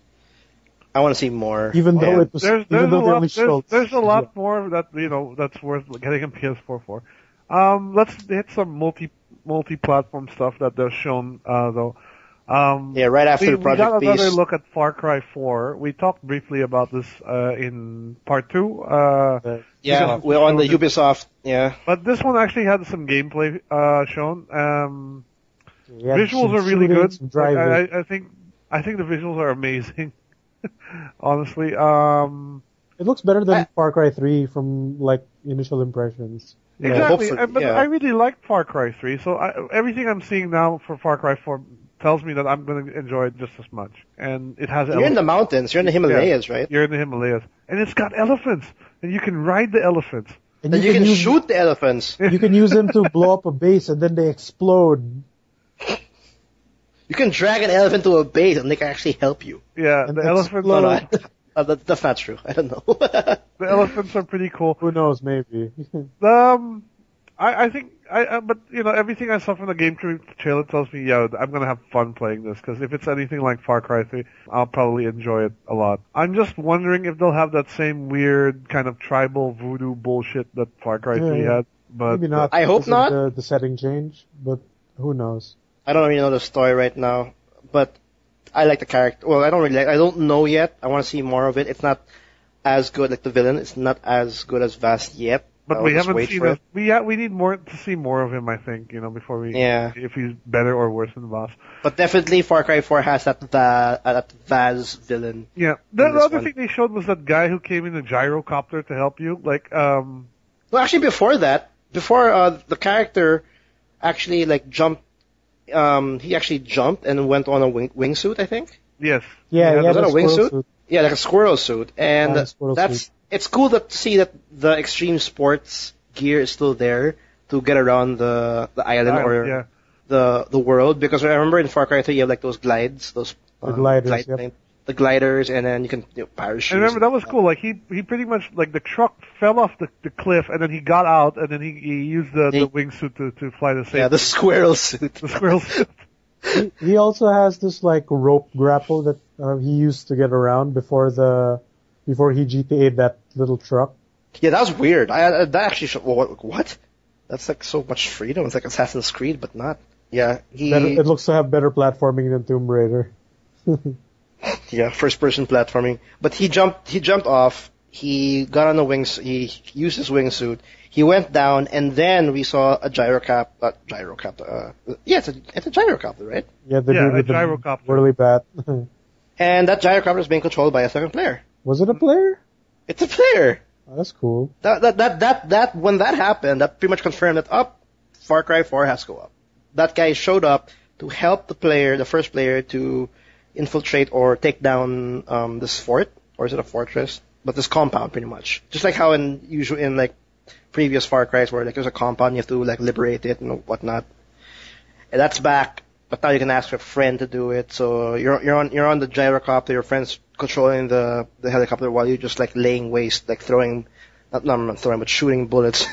[SPEAKER 2] I want to see more.
[SPEAKER 3] Even though it was,
[SPEAKER 1] there's a lot more that that's worth getting a PS4 for. Let's hit some multi-platform stuff that they're shown though.
[SPEAKER 2] Right after the Project
[SPEAKER 1] Beast. We got another
[SPEAKER 2] Beast.
[SPEAKER 1] look at Far Cry 4. We talked briefly about this in part 2.
[SPEAKER 2] We're on the Ubisoft. Yeah,
[SPEAKER 1] but this one actually had some gameplay shown. Visuals are really good. I think the visuals are amazing. Honestly,
[SPEAKER 3] it looks better than Far Cry 3 from initial impressions.
[SPEAKER 1] Exactly, but I really liked Far Cry 3, so everything I'm seeing now for Far Cry 4 tells me that I'm going to enjoy it just as much. And it has.
[SPEAKER 2] You're in the mountains. You're in the Himalayas, right?
[SPEAKER 1] You're in the Himalayas, and it's got elephants, and you can ride the elephants.
[SPEAKER 2] And you can shoot the elephants.
[SPEAKER 3] You can use them to blow up a base, and then they explode.
[SPEAKER 2] You can drag an elephant to a base, and they can actually help you.
[SPEAKER 1] Yeah, and the elephants.
[SPEAKER 2] That's not true. I don't know.
[SPEAKER 1] The elephants are pretty cool.
[SPEAKER 3] Who knows? Maybe.
[SPEAKER 1] I think but everything I saw from the game trailer tells me, I'm gonna have fun playing this, because if it's anything like Far Cry 3, I'll probably enjoy it a lot. I'm just wondering if they'll have that same weird kind of tribal voodoo bullshit that Far Cry 3 had. But
[SPEAKER 3] maybe not.
[SPEAKER 2] I hope not.
[SPEAKER 3] The setting change, but who knows?
[SPEAKER 2] I don't really know the story right now, but I like the character. Well, I don't know yet. I want to see more of it. It's not as good like the villain. It's not as good as Vast yet,
[SPEAKER 1] But we haven't seen it. We need more to see more of him, I think, before we, if he's better or worse than the boss.
[SPEAKER 2] But definitely Far Cry 4 has that Vaz villain.
[SPEAKER 1] Yeah. The other thing they showed was that guy who came in a gyrocopter to help you,
[SPEAKER 2] Well, actually before the character actually jumped, he actually jumped and went on a wingsuit, I think.
[SPEAKER 1] Yes.
[SPEAKER 3] Yeah,
[SPEAKER 2] was that a wingsuit? Yeah, like a squirrel suit. And it's cool to see that the extreme sports gear is still there to get around the island the world. Because I remember in Far Cry 3 you have those glides, the gliders, and then you can parachute.
[SPEAKER 1] I remember that was cool. He pretty much the truck fell off the cliff, and then he got out, and then he used the wingsuit to fly the same.
[SPEAKER 2] Yeah, the squirrel suit.
[SPEAKER 1] The squirrel suit.
[SPEAKER 3] He also has this rope grapple that he used to get around before he GTA'd that little truck.
[SPEAKER 2] Yeah, that was weird. That actually what? That's so much freedom. It's like Assassin's Creed, but not. Yeah,
[SPEAKER 3] it looks to have better platforming than Tomb Raider.
[SPEAKER 2] Yeah, first-person platforming. But he jumped off. He got on the wings. He used his wingsuit. He went down, and then we saw a gyrocopter. It's a gyrocopter, right?
[SPEAKER 3] Yeah, the
[SPEAKER 1] gyrocopter.
[SPEAKER 3] Really bad.
[SPEAKER 2] And that gyrocopter is being controlled by a second player.
[SPEAKER 3] Was it a player?
[SPEAKER 2] It's a player.
[SPEAKER 3] Oh, that's cool.
[SPEAKER 2] That when that happened, that pretty much confirmed that Far Cry 4 has to go up. That guy showed up to help the first player, to infiltrate or take down this fort, or is it a fortress? But this compound, pretty much. Just like how in previous Far Cries where there's a compound, you have to liberate it and whatnot. And that's back, but now you can ask a friend to do it. So you're on the gyrocopter, your friend's controlling the helicopter while you're just laying waste, shooting bullets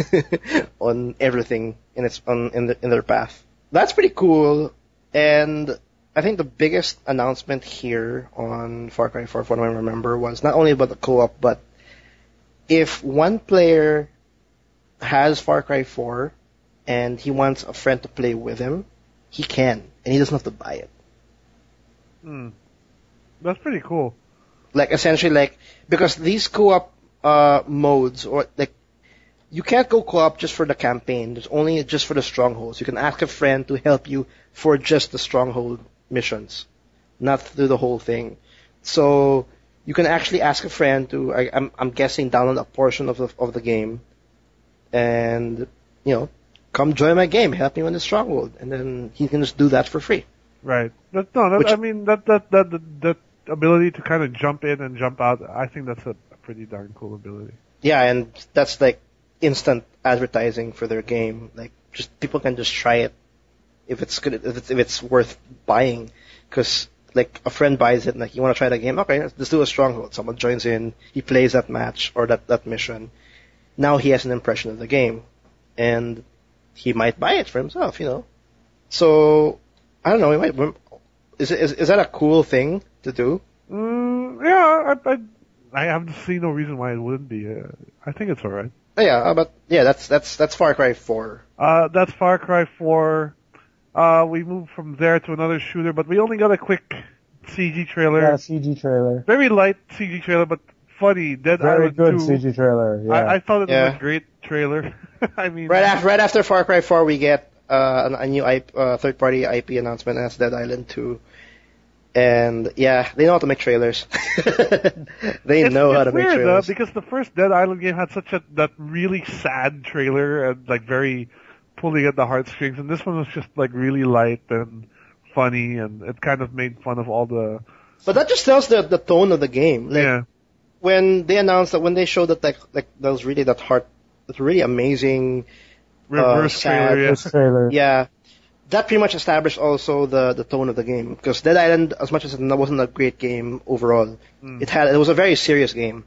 [SPEAKER 2] on everything in their path. That's pretty cool. And I think the biggest announcement here on Far Cry 4, from what I remember, was not only about the co-op, but if one player has Far Cry 4 and he wants a friend to play with him, he can, and he doesn't have to buy it.
[SPEAKER 1] That's pretty cool.
[SPEAKER 2] Essentially, because these co-op modes, or you can't go co-op just for the campaign. There's only just for the strongholds. You can ask a friend to help you for just the stronghold missions, not through the whole thing. So you can actually ask a friend to, I'm guessing, download a portion of the game, and come join my game, help me win the stronghold, and then he can just do that for free.
[SPEAKER 1] Right. That ability to kind of jump in and jump out, I think that's a pretty darn cool ability.
[SPEAKER 2] Yeah, and that's instant advertising for their game. Just people can just try it if it's good, if it's worth buying, because a friend buys it and you want to try the game. Okay, let's do a stronghold. Someone joins in, he plays that match or that mission. Now he has an impression of the game, and he might buy it for himself. So I don't know. Is that a cool thing to do?
[SPEAKER 1] Yeah, I haven't seen no reason why it wouldn't be. I think it's alright.
[SPEAKER 2] But that's Far Cry 4.
[SPEAKER 1] That's Far Cry 4. We moved from there to another shooter, but we only got a quick CG trailer.
[SPEAKER 3] Yeah, CG trailer.
[SPEAKER 1] Very light CG trailer, but funny. Dead Island 2.
[SPEAKER 3] Very good CG trailer. Yeah.
[SPEAKER 1] I thought it was a great trailer. I mean,
[SPEAKER 2] right after Far Cry 4, we get a new third-party IP announcement, and that's Dead Island 2. And they know how to make trailers. They know how to make trailers.
[SPEAKER 1] Though, because the first Dead Island game had that really sad trailer and very pulling at the heartstrings, and this one was just really light and funny, and it kind of made fun of all the.
[SPEAKER 2] But that just tells the tone of the game. When they announced that, when they showed that that was really that really amazing
[SPEAKER 1] reverse
[SPEAKER 3] trailer.
[SPEAKER 2] Yeah. That pretty much established also the tone of the game, because Dead Island, as much as it wasn't a great game overall, it was a very serious game.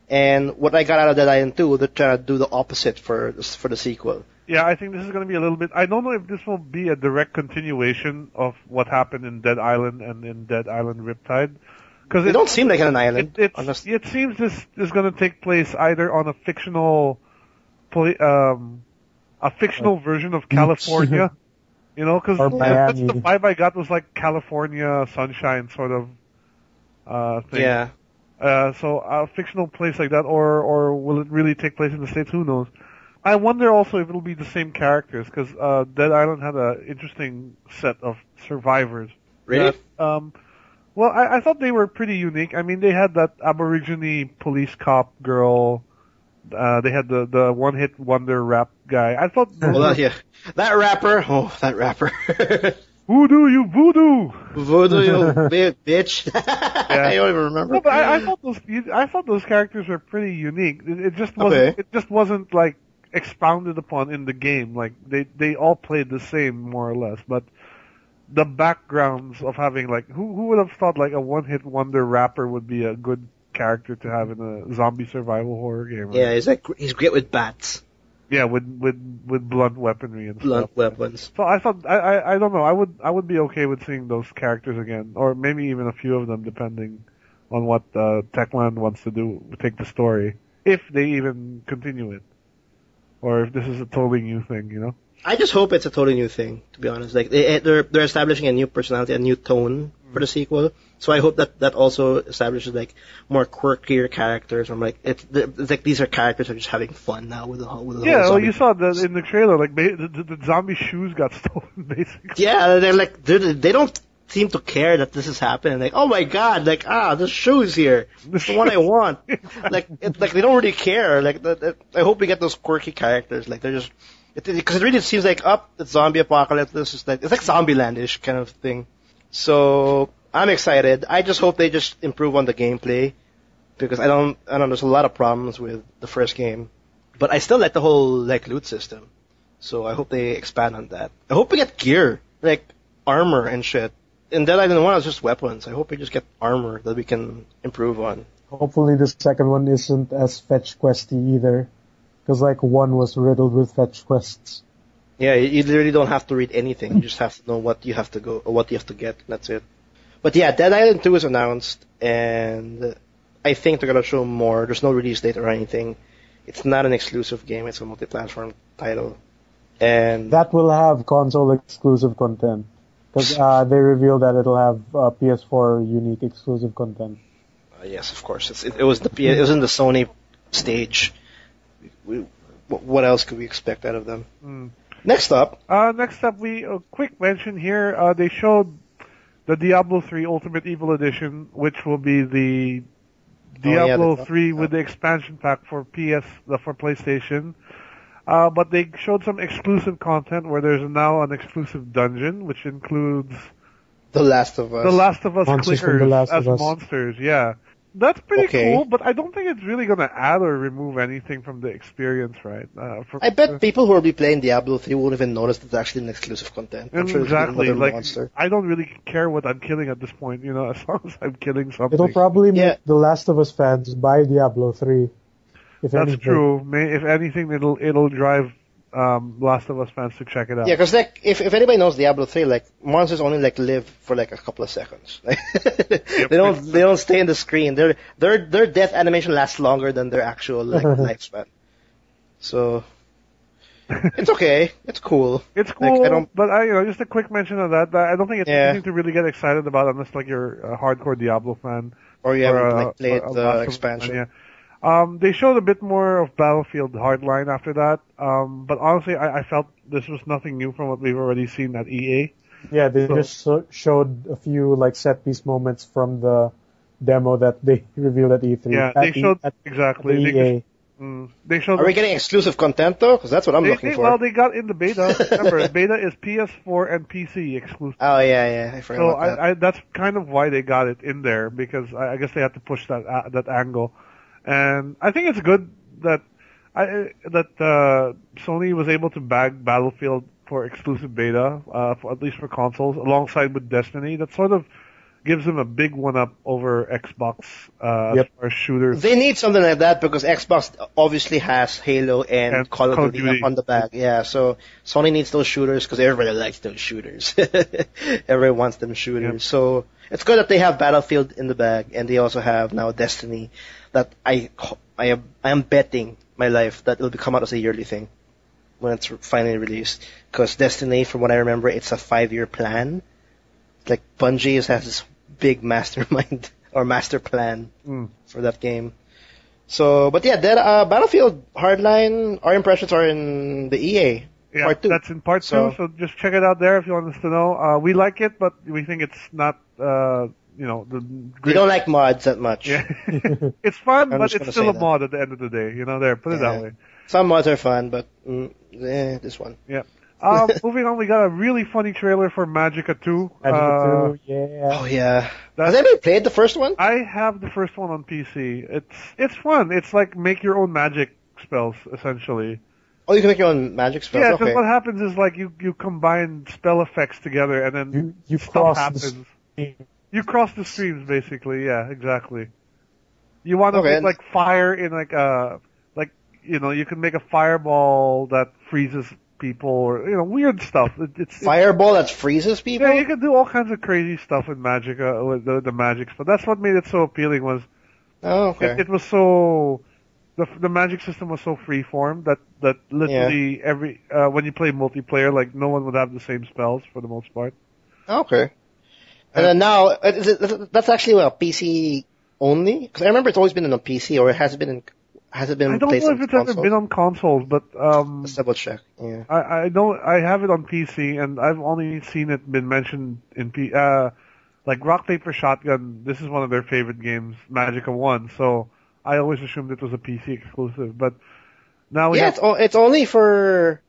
[SPEAKER 2] And what I got out of Dead Island 2, they're trying to do the opposite for the sequel.
[SPEAKER 1] Yeah, I think this is going to be a little bit. I don't know if this will be a direct continuation of what happened in Dead Island and in Dead Island Riptide, because
[SPEAKER 2] it don't seem like an island.
[SPEAKER 1] It seems this is going to take place either on a fictional version of California. Because that's the vibe I got, was California sunshine sort of thing.
[SPEAKER 2] Yeah.
[SPEAKER 1] So a fictional place like that, or will it really take place in the States? Who knows? I wonder also if it'll be the same characters, because Dead Island had an interesting set of survivors.
[SPEAKER 2] Really?
[SPEAKER 1] Well, I thought they were pretty unique. I mean, they had that Aborigine police cop girl. They had the one-hit wonder rap guy. I thought...
[SPEAKER 2] yeah. That rapper.
[SPEAKER 1] Voodoo, you voodoo!
[SPEAKER 2] Voodoo, you bitch. I don't even remember.
[SPEAKER 1] No, but I thought those characters were pretty unique. It just wasn't.
[SPEAKER 2] Okay.
[SPEAKER 1] It just wasn't like expounded upon in the game. Like they all played the same more or less. But the backgrounds of having like who would have thought like a one-hit wonder rapper would be a good character to have in a zombie survival horror game? Right?
[SPEAKER 2] Yeah, he's great with bats.
[SPEAKER 1] Yeah, with blunt weaponry and
[SPEAKER 2] blunt
[SPEAKER 1] stuff.
[SPEAKER 2] weapons.
[SPEAKER 1] So I thought I don't know, I would be okay with seeing those characters again, or maybe even a few of them, depending on what Techland wants to do, take the story, if they even continue it, or if this is a totally new thing, you know.
[SPEAKER 2] I just hope it's a totally new thing, to be honest. Like they're establishing a new personality, a new tone for the sequel. So I hope that also establishes like more quirkier characters. Or like it's like these are characters that are just having fun now with the whole.
[SPEAKER 1] Yeah, well, you saw that in the trailer. Like the zombie shoes got stolen, basically.
[SPEAKER 2] Yeah, they're like they don't seem to care that this is happening. Like, oh my god, like the shoes here, it's the one I want. like they don't really care. Like I hope we get those quirky characters. Like they're just. Because it really seems like it's zombie apocalypse. It's like Zombieland-ish kind of thing. So I'm excited. I just hope they just improve on the gameplay, because I don't. There's a lot of problems with the first game, but I still like the whole like loot system. So I hope they expand on that. I hope we get gear, like armor and shit. In Dead Island 1, it was just weapons. I hope we just get armor that we can improve on.
[SPEAKER 3] Hopefully the second one isn't as fetch questy either. Because, 1 was riddled with fetch quests.
[SPEAKER 2] Yeah, you literally don't have to read anything. You just have to know what you have to go, or what you have to get, and that's it. But yeah, Dead Island 2 is announced, and I think they're gonna show more. There's no release date or anything. It's not an exclusive game, it's a multi-platform title. And
[SPEAKER 3] that will have console exclusive content. Because they revealed that it'll have PS4 unique exclusive content.
[SPEAKER 2] Yes, of course. It was in the Sony stage. What else could we expect out of them? Next up,
[SPEAKER 1] we a quick mention here. They showed the Diablo 3 Ultimate Evil Edition, which will be the Diablo 3 with the expansion pack for PlayStation. But they showed some exclusive content where there's now an exclusive dungeon, which includes
[SPEAKER 2] The Last of Us.
[SPEAKER 1] The Last of Us
[SPEAKER 3] Monsters
[SPEAKER 1] clickers as monsters, yeah. That's pretty
[SPEAKER 2] Okay.
[SPEAKER 1] cool, but I don't think it's really going to add or remove anything from the experience, right?
[SPEAKER 2] I bet people who will be playing Diablo 3 won't even notice that it's actually an exclusive content. I'm sure
[SPEAKER 1] exactly.
[SPEAKER 2] It's
[SPEAKER 1] like,
[SPEAKER 2] monster.
[SPEAKER 1] I don't really care what I'm killing at this point, you know, as long as I'm killing something.
[SPEAKER 3] It'll probably make The Last of Us fans buy Diablo 3.
[SPEAKER 1] That's true. If anything, it'll drive Last of Us fans to check it out.
[SPEAKER 2] Yeah, because if anybody knows Diablo 3, monsters only live for a couple of seconds. They don't stay in the screen. Their death animation lasts longer than their actual lifespan. So it's okay. It's cool.
[SPEAKER 1] It's cool. But just a quick mention of that. I don't think it's anything to really get excited about unless you're a hardcore Diablo fan
[SPEAKER 2] or you haven't played the expansion.
[SPEAKER 1] Yeah. They showed a bit more of Battlefield Hardline after that, but honestly, I felt this was nothing new from what we've already seen at EA.
[SPEAKER 3] Yeah, they just showed a few set-piece moments from the demo that they revealed at E3.
[SPEAKER 1] Yeah, they showed exactly.
[SPEAKER 3] EA.
[SPEAKER 1] They showed.
[SPEAKER 2] Are we getting exclusive content though? Because that's what I'm looking for.
[SPEAKER 1] Well, they got in the beta. Remember, beta is PS4 and PC exclusive.
[SPEAKER 2] Oh yeah, I forgot about that.
[SPEAKER 1] That's kind of why they got it in there, because I guess they had to push that angle. And I think it's good that Sony was able to bag Battlefield for exclusive beta, at least for consoles, alongside with Destiny. That sort of gives them a big one-up over Xbox as far as shooters.
[SPEAKER 2] They need something like that because Xbox obviously has Halo and Call of Duty on the bag. Yeah, so Sony needs those shooters because everybody likes those shooters. Everybody wants them shooters. Yep. So it's good that they have Battlefield in the bag, and they also have now Destiny. That I am betting my life that it'll come out as a yearly thing when it's finally released. Because Destiny, from what I remember, it's a 5-year plan. Bungie has this big mastermind or master plan for that game. So, but yeah, then Battlefield Hardline, our impressions are in the EA part 2.
[SPEAKER 1] That's in part 2, so just check it out there if you want us to know. We like it, but we think it's not,
[SPEAKER 2] We don't like mods that much.
[SPEAKER 1] Yeah. It's fun, but it's still a mod at the end of the day, put it that way.
[SPEAKER 2] Some mods are fun, but, this one.
[SPEAKER 1] Yeah. Moving on, we got a really funny trailer for Magicka 2.
[SPEAKER 3] Magicka 2, yeah.
[SPEAKER 2] Oh yeah. Has anybody played the first one?
[SPEAKER 1] I have the first one on PC. It's fun. It's like make your own magic spells, essentially.
[SPEAKER 2] Oh, you can make your own magic spells?
[SPEAKER 1] Yeah, because what happens is like you combine spell effects together and then
[SPEAKER 3] you
[SPEAKER 1] stuff happens. You cross the streams, basically. Yeah, exactly. You want to make like fire in you can make a fireball that freezes people or weird stuff. It's
[SPEAKER 2] fireball that freezes people.
[SPEAKER 1] Yeah, you can do all kinds of crazy stuff with Magicka, with the magics. But that's what made it so appealing. Was it was so the magic system was so freeform that literally every when you play multiplayer, like no one would have the same spells for the most part.
[SPEAKER 2] Okay. And then now that's actually a PC only, because I remember it's always been on PC, or has it been
[SPEAKER 1] I don't know if it's ever been on consoles, but
[SPEAKER 2] let's double check. Yeah.
[SPEAKER 1] I have it on PC, and I've only seen it been mentioned in like Rock Paper Shotgun. This is one of their favorite games, Magicka 1. So I always assumed it was a PC exclusive, but now
[SPEAKER 2] it's only for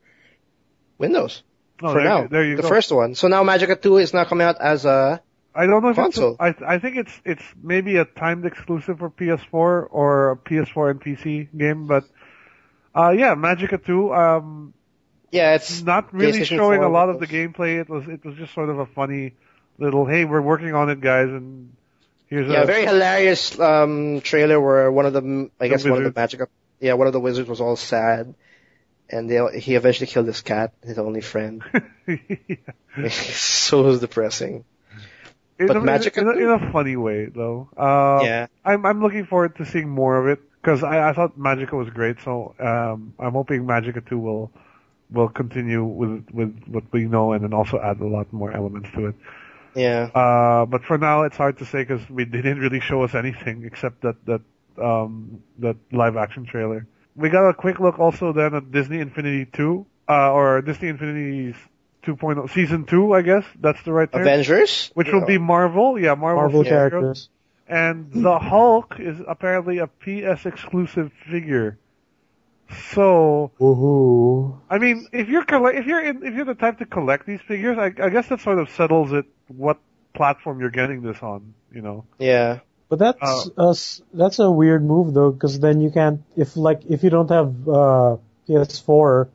[SPEAKER 2] Windows for now.
[SPEAKER 1] There you
[SPEAKER 2] go.
[SPEAKER 1] The
[SPEAKER 2] first one. So now Magicka 2 is now coming out as a
[SPEAKER 1] I don't know if
[SPEAKER 2] console.
[SPEAKER 1] I think it's maybe a timed exclusive for PS4 or a PS4 and PC game, but Magicka 2.
[SPEAKER 2] It's
[SPEAKER 1] not really showing a lot of the gameplay. It was just sort of a funny little, hey, we're working on it, guys, and here's a
[SPEAKER 2] very hilarious trailer where one of the Magicka one of the wizards was all sad, and he eventually killed his cat, his only friend. It's so depressing.
[SPEAKER 1] In a funny way, though. I'm looking forward to seeing more of it, because I thought Magicka was great, so I'm hoping Magicka 2 will continue with what we know, and then also add a lot more elements to it.
[SPEAKER 2] Yeah.
[SPEAKER 1] But for now, it's hard to say, because they didn't really show us anything except that live action trailer. We got a quick look also then at Disney Infinity 2, or Disney Infinity's 2.0, Season 2, I guess. That's the right term.
[SPEAKER 2] Avengers?
[SPEAKER 1] Which will be Marvel. Yeah,
[SPEAKER 3] Marvel characters.
[SPEAKER 1] And the Hulk is apparently a PS exclusive figure. So, I mean, if you're the type to collect these figures, I guess that sort of settles it what platform you're getting this on,
[SPEAKER 2] Yeah.
[SPEAKER 3] But that's a weird move though, because then you can't, if you don't have PS4,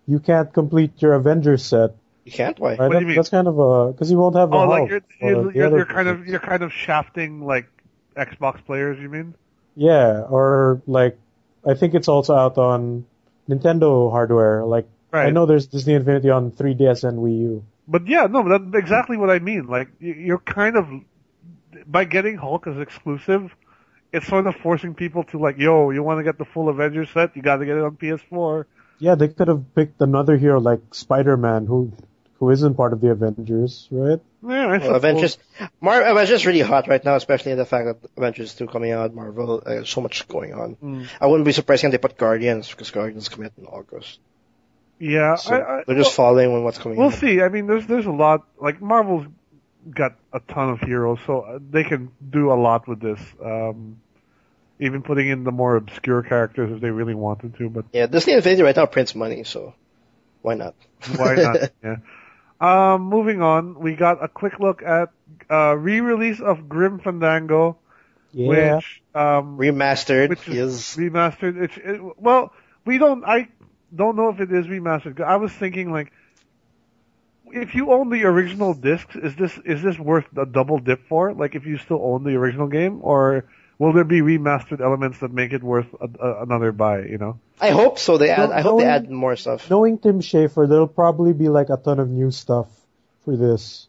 [SPEAKER 3] you can't complete your Avengers set.
[SPEAKER 2] You can't? Why?
[SPEAKER 3] Right?
[SPEAKER 1] What do you mean?
[SPEAKER 3] That's kind of because you won't have the Hulk.
[SPEAKER 1] You're kind of shafting like Xbox players, you mean?
[SPEAKER 3] Yeah, or like I think it's also out on Nintendo hardware. Like I know there's Disney Infinity on 3DS and Wii U.
[SPEAKER 1] But that's exactly what I mean. Like you're kind of, by getting Hulk as exclusive, it's sort of forcing people to like, yo, you want to get the full Avengers set? You got to get it on PS4.
[SPEAKER 3] Yeah, they could have picked another hero like Spider-Man, who isn't part of the Avengers, right?
[SPEAKER 2] Yeah, Avengers is really hot right now, especially in the fact that Avengers 2 coming out, Marvel, so much going on. I wouldn't be surprised if they put Guardians, because Guardians coming out in August.
[SPEAKER 1] Yeah,
[SPEAKER 2] so they're just following on what's coming out.
[SPEAKER 1] We'll see. I mean, there's a lot, like Marvel's got a ton of heroes, so they can do a lot with this. Even putting in the more obscure characters if they really wanted to, but
[SPEAKER 2] Disney Infinity right now prints money, so why not?
[SPEAKER 1] Why not? Yeah. Moving on, we got a quick look at re-release of Grim Fandango, which
[SPEAKER 2] remastered.
[SPEAKER 1] I don't know if it is remastered. I was thinking like, if you own the original discs, is this worth a double dip for? Like, if you still own the original game, or will there be remastered elements that make it worth another buy,
[SPEAKER 2] I hope so. I hope they add more stuff.
[SPEAKER 3] Knowing Tim Schafer, there'll probably be like a ton of new stuff for this.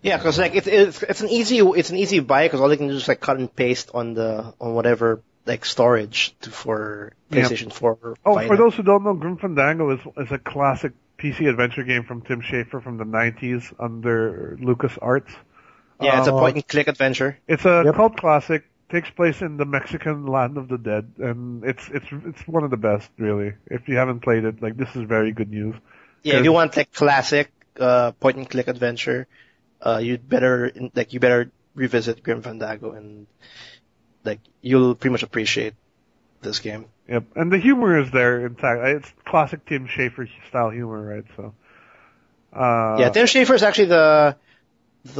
[SPEAKER 2] Yeah, because like it's an easy buy, because all they can do is like cut and paste on whatever like storage for PlayStation 4.
[SPEAKER 1] For those who don't know, Grim Fandango is a classic PC adventure game from Tim Schafer from the 90s under LucasArts.
[SPEAKER 2] Yeah, it's a point and click adventure.
[SPEAKER 1] It's a cult classic. takes place in the Mexican land of the dead, and it's one of the best, really. If you haven't played it, like, this is very good news.
[SPEAKER 2] Yeah, if you want like classic point and click adventure, you better revisit Grim Fandango, and like you'll pretty much appreciate this game.
[SPEAKER 1] Yep, and the humor is there. In fact, it's classic Tim Schafer style humor, right? So.
[SPEAKER 2] Yeah, Tim Schafer is actually the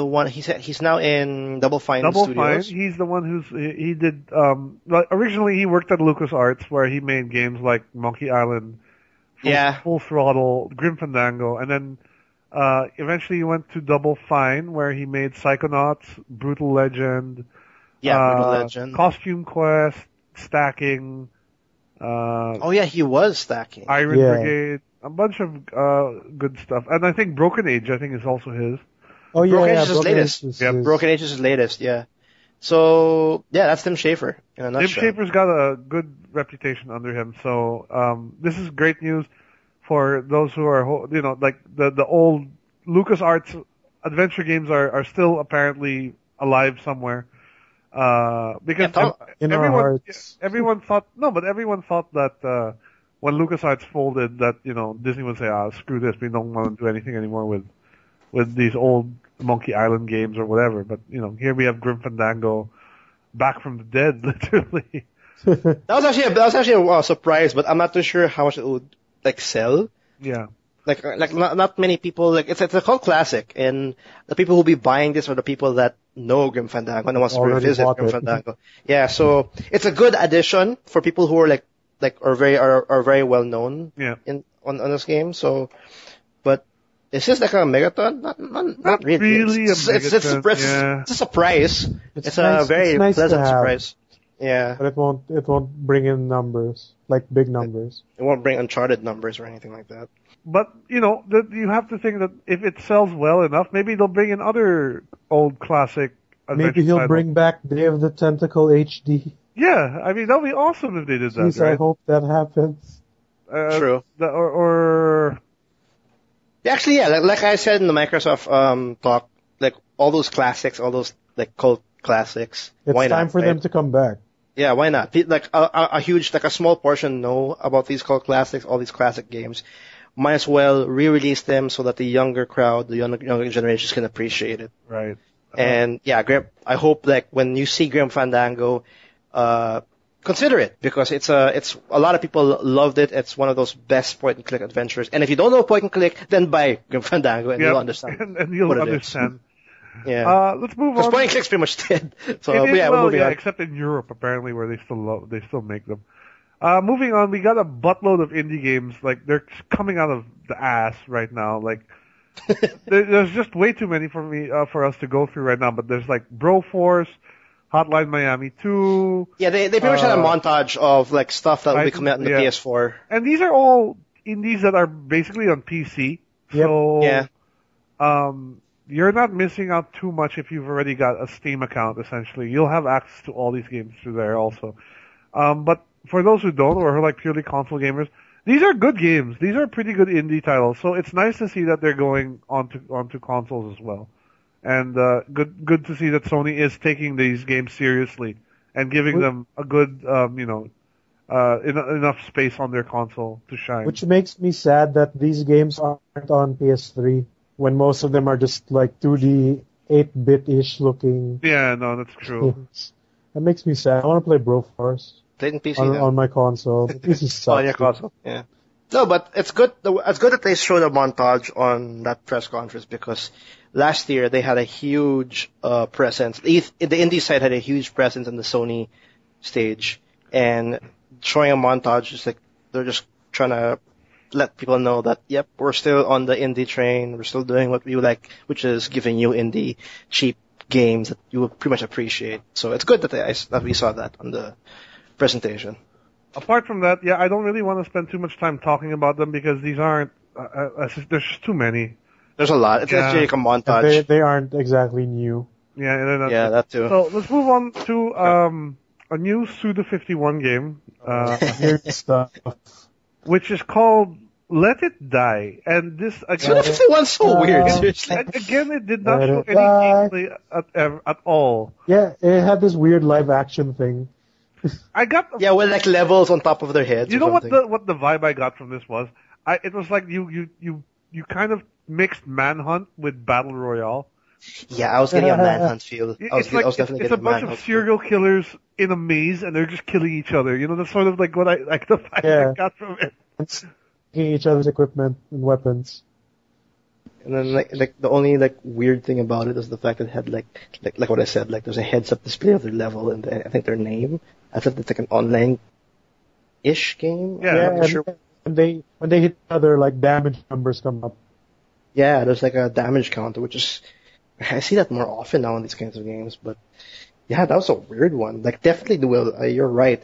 [SPEAKER 2] one. He's now in Double Fine Studios.
[SPEAKER 1] Double Fine. He's the one he did. Originally he worked at LucasArts, where he made games like Monkey Island, Full Throttle, Grim Fandango, and then eventually he went to Double Fine, where he made Psychonauts, Brutal Legend,
[SPEAKER 2] Brutal Legend,
[SPEAKER 1] Costume Quest, Stacking.
[SPEAKER 2] He was Stacking.
[SPEAKER 1] Iron Brigade, a bunch of good stuff, and I think Broken Age, is also his.
[SPEAKER 3] Oh yeah,
[SPEAKER 2] Broken Age is his latest. Broken Age is his latest. Yeah. So that's Tim Schafer in a nutshell.
[SPEAKER 1] Tim Schafer's got a good reputation under him, so this is great news for those who are, like the old LucasArts adventure games are still apparently alive somewhere. Because everyone thought that when LucasArts folded that, Disney would say, screw this, we don't want to do anything anymore with these old Monkey Island games or whatever. But, here we have Grim Fandango back from the dead, literally.
[SPEAKER 2] That was actually a surprise, but I'm not too sure how much it would, sell.
[SPEAKER 1] Yeah.
[SPEAKER 2] Not many people, it's a cult classic, and the people who'll be buying this are the people that know Grim Fandango and wants to revisit Grim Fandango. Yeah, so it's a good addition for people who are are very well known on this game. So, but it's just like a megaton, not really. It's a surprise. It's a very pleasant surprise. Yeah,
[SPEAKER 3] but it won't bring in numbers, like big numbers.
[SPEAKER 2] It won't bring Uncharted numbers or anything like that.
[SPEAKER 1] But, you have to think that if it sells well enough, maybe they'll bring in other old classic adventure
[SPEAKER 3] Maybe he'll
[SPEAKER 1] titles.
[SPEAKER 3] bring back Day of the Tentacle HD.
[SPEAKER 1] Yeah, that'll be awesome if they did that,
[SPEAKER 3] Jeez,
[SPEAKER 1] right?
[SPEAKER 3] I hope that happens.
[SPEAKER 2] True.
[SPEAKER 1] Actually,
[SPEAKER 2] like I said in the Microsoft talk, all those classics, all those cult classics.
[SPEAKER 3] It's time for them to come back.
[SPEAKER 2] Yeah, why not? A huge, a small portion know about these cult classics, all these classic games. Might as well re-release them so that the younger crowd, the younger generations can appreciate it.
[SPEAKER 1] Right.
[SPEAKER 2] And I hope when you see Grim Fandango, consider it, because it's a lot of people loved it. It's one of those best point and click adventures. And if you don't know point and click, then buy Grim Fandango and you'll understand.
[SPEAKER 1] And you'll understand.
[SPEAKER 2] Yeah.
[SPEAKER 1] Let's move on.
[SPEAKER 2] Because point and click's pretty much dead. So
[SPEAKER 1] we're
[SPEAKER 2] moving on.
[SPEAKER 1] Except in Europe apparently, where they still make them. Moving on, we got a buttload of indie games. They're coming out of the ass right now. There's just way too many for us to go through right now. But there's Broforce, Hotline Miami 2.
[SPEAKER 2] Yeah, they pretty much had a montage of stuff that will be coming out in the PS4.
[SPEAKER 1] And these are all indies that are basically on PC.
[SPEAKER 3] Yep.
[SPEAKER 1] So you're not missing out too much if you've already got a Steam account. Essentially, you'll have access to all these games through there also. But for those who don't, or who are purely console gamers, these are good games. These are pretty good indie titles. So it's nice to see that they're going onto consoles as well. And good to see that Sony is taking these games seriously and giving them a good, enough space on their console to shine.
[SPEAKER 3] Which makes me sad that these games aren't on PS3, when most of them are just 2D, 8-bit-ish looking.
[SPEAKER 1] Yeah, no, that's true.
[SPEAKER 3] Games. That makes me sad. I want to play Broforce.
[SPEAKER 2] Played in PC
[SPEAKER 3] on my console. This is sucks.
[SPEAKER 2] On your console, yeah. No, but it's good. It's good that they showed a montage on that press conference, because last year they had a huge presence. The indie side had a huge presence on the Sony stage, and showing a montage is they're just trying to let people know that we're still on the indie train. We're still doing what we like, which is giving you indie cheap games that you will pretty much appreciate. So it's good that we saw that on the presentation.
[SPEAKER 1] Apart from that, I don't really want to spend too much time talking about them, because these aren't. There's just too many.
[SPEAKER 2] There's a lot. It's actually a montage.
[SPEAKER 3] They aren't exactly new.
[SPEAKER 1] Yeah, they're not.
[SPEAKER 2] Yeah, that too.
[SPEAKER 1] So let's move on to a new Suda51 game,
[SPEAKER 3] Weird stuff.
[SPEAKER 1] which is called let it die. And this again,
[SPEAKER 2] Suda 51's so weird. Seriously.
[SPEAKER 1] Again, it did not show any gameplay at all.
[SPEAKER 3] Yeah, it had this weird live action thing.
[SPEAKER 2] With like levels on top of their heads.
[SPEAKER 1] You know
[SPEAKER 2] what
[SPEAKER 1] the vibe I got from this was? It was like you kind of mixed Manhunt with Battle Royale.
[SPEAKER 2] Yeah, I was getting a Manhunt feel.
[SPEAKER 1] It's a bunch of serial killers in a maze, and they're just killing each other. You know, that's sort of like what the vibe I got from it.
[SPEAKER 3] Taking each other's equipment and weapons.
[SPEAKER 2] And then like the only like weird thing about it is the fact that it had like what I said, like there's a heads-up display of their level and I think their name. I thought it's like an online-ish game.
[SPEAKER 3] Yeah,
[SPEAKER 2] sure.
[SPEAKER 3] when they hit each other, like damage numbers come up.
[SPEAKER 2] Yeah, there's like a damage counter, which is I see that more often now in these kinds of games. But yeah, that was a weird one. Like definitely, you're right.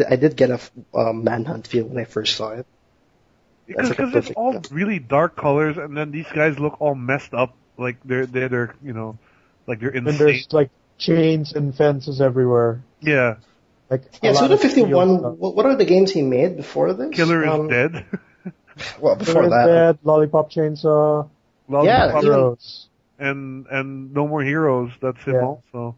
[SPEAKER 2] I did get a Manhunt feel when I first saw it.
[SPEAKER 1] Because it's all really dark colors, and then these guys look all messed up, like they're like they're insane.
[SPEAKER 3] And there's like chains and fences everywhere.
[SPEAKER 1] Yeah.
[SPEAKER 2] Suda 51. What are the games he made before this?
[SPEAKER 1] Killer is Dead.
[SPEAKER 2] Well, before
[SPEAKER 3] Killer
[SPEAKER 2] that,
[SPEAKER 3] is Dead, Lollipop Chainsaw,
[SPEAKER 2] Lollipop
[SPEAKER 3] Heroes,
[SPEAKER 1] and No More Heroes. That's him also.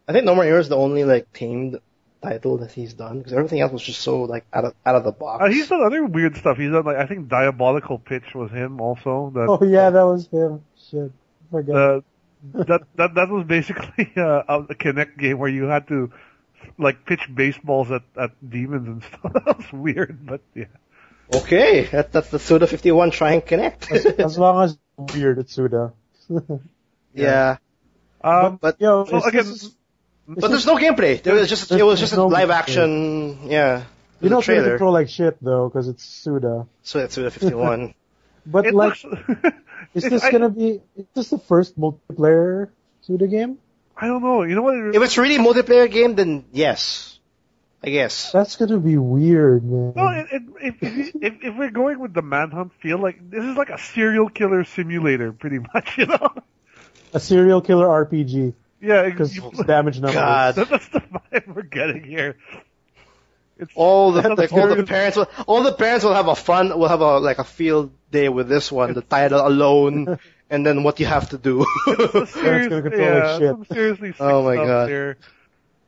[SPEAKER 2] I think No More Heroes is the only like themed title that he's done because everything else was just so like out of the box.
[SPEAKER 1] He's done other weird stuff. He's done I think Diabolical Pitch was him also.
[SPEAKER 3] That was him. Shit, forget.
[SPEAKER 1] That was basically a Kinect game where you had to like pitch baseballs at demons and stuff. That was weird, but yeah.
[SPEAKER 2] Okay, that's the Suda 51 trying Kinect.
[SPEAKER 3] As long as it's weird, it's Suda.
[SPEAKER 2] Yeah.
[SPEAKER 1] But
[SPEAKER 2] there's no gameplay. It was just a live action. Yeah.
[SPEAKER 3] You don't play control like shit though, because it's Suda.
[SPEAKER 2] So it's Suda 51.
[SPEAKER 3] But is this the first multiplayer Suda game?
[SPEAKER 1] I don't know. You know what?
[SPEAKER 2] If it's really a multiplayer game, then yes, I guess.
[SPEAKER 3] That's gonna be weird, man.
[SPEAKER 1] No, if we're going with the Manhunt feel, like this is like a serial killer simulator, pretty much. You know,
[SPEAKER 3] a serial killer RPG.
[SPEAKER 1] Yeah,
[SPEAKER 3] because damage numbers.
[SPEAKER 2] God.
[SPEAKER 1] That's the vibe we're getting here.
[SPEAKER 2] All the parents will have a field day with this one, the title alone, and then what you have to do.
[SPEAKER 1] Some seriously sick
[SPEAKER 2] oh my
[SPEAKER 1] stuff
[SPEAKER 2] God.
[SPEAKER 1] There.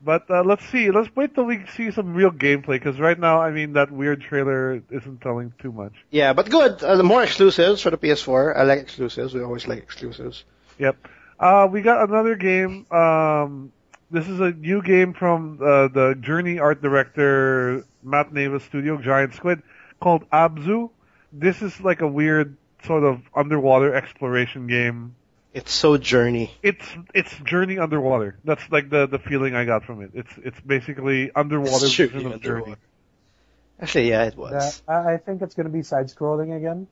[SPEAKER 1] But let's see. Let's wait till we see some real gameplay, because right now, I mean, that weird trailer isn't telling too much.
[SPEAKER 2] Yeah, but good. More exclusives for the PS4. I like exclusives. We always like exclusives.
[SPEAKER 1] Yep. We got another game. This is a new game from the Journey art director Matt Nava's studio, Giant Squid, called Abzu. This is like a weird sort of underwater exploration game.
[SPEAKER 2] It's so Journey.
[SPEAKER 1] It's Journey underwater. That's like the feeling I got from it. It's basically underwater version of Journey.
[SPEAKER 2] Actually, yeah, it was.
[SPEAKER 3] Yeah, I think it's going to be side-scrolling again,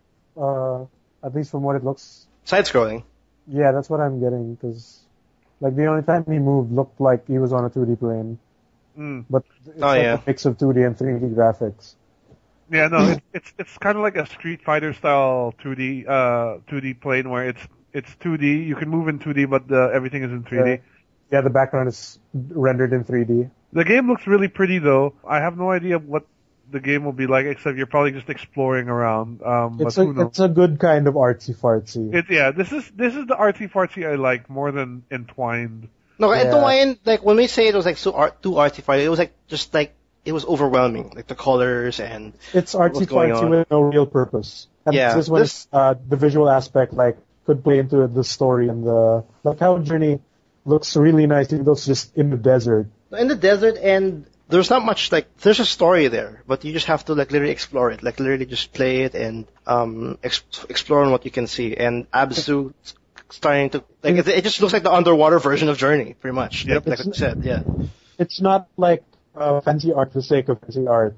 [SPEAKER 3] at least from what it looks.
[SPEAKER 2] Side-scrolling?
[SPEAKER 3] Yeah, that's what I'm getting, because like the only time he moved looked like he was on a 2D plane. But it's a mix of 2D and 3D graphics.
[SPEAKER 1] Yeah, no, it's kind of like a Street Fighter style 2D plane where it's 2D. You can move in 2D, but everything is in 3D.
[SPEAKER 3] Yeah, the background is rendered in 3D.
[SPEAKER 1] The game looks really pretty, though. I have no idea what the game will be like, except you're probably just exploring around. But who knows?
[SPEAKER 3] It's a good kind of artsy-fartsy.
[SPEAKER 1] This is the artsy-fartsy I like more than Entwined.
[SPEAKER 2] No, Entwined, like, when we say it was like too artsy-fartsy, it was like, just like, it was overwhelming. Like, the colors and
[SPEAKER 3] it's artsy-fartsy with no real purpose. And this one, the visual aspect, like, could play into the story and like how Journey looks really nice. It looks just in the desert.
[SPEAKER 2] In the desert, and there's not much, like, there's a story there, but you just have to, like, literally explore it. Like, literally just play it and explore on what you can see. And Abzu starting to, like, it just looks like the underwater version of Journey, pretty much. Yep. Like you said, yeah.
[SPEAKER 3] It's not like fancy art for the sake of fancy art.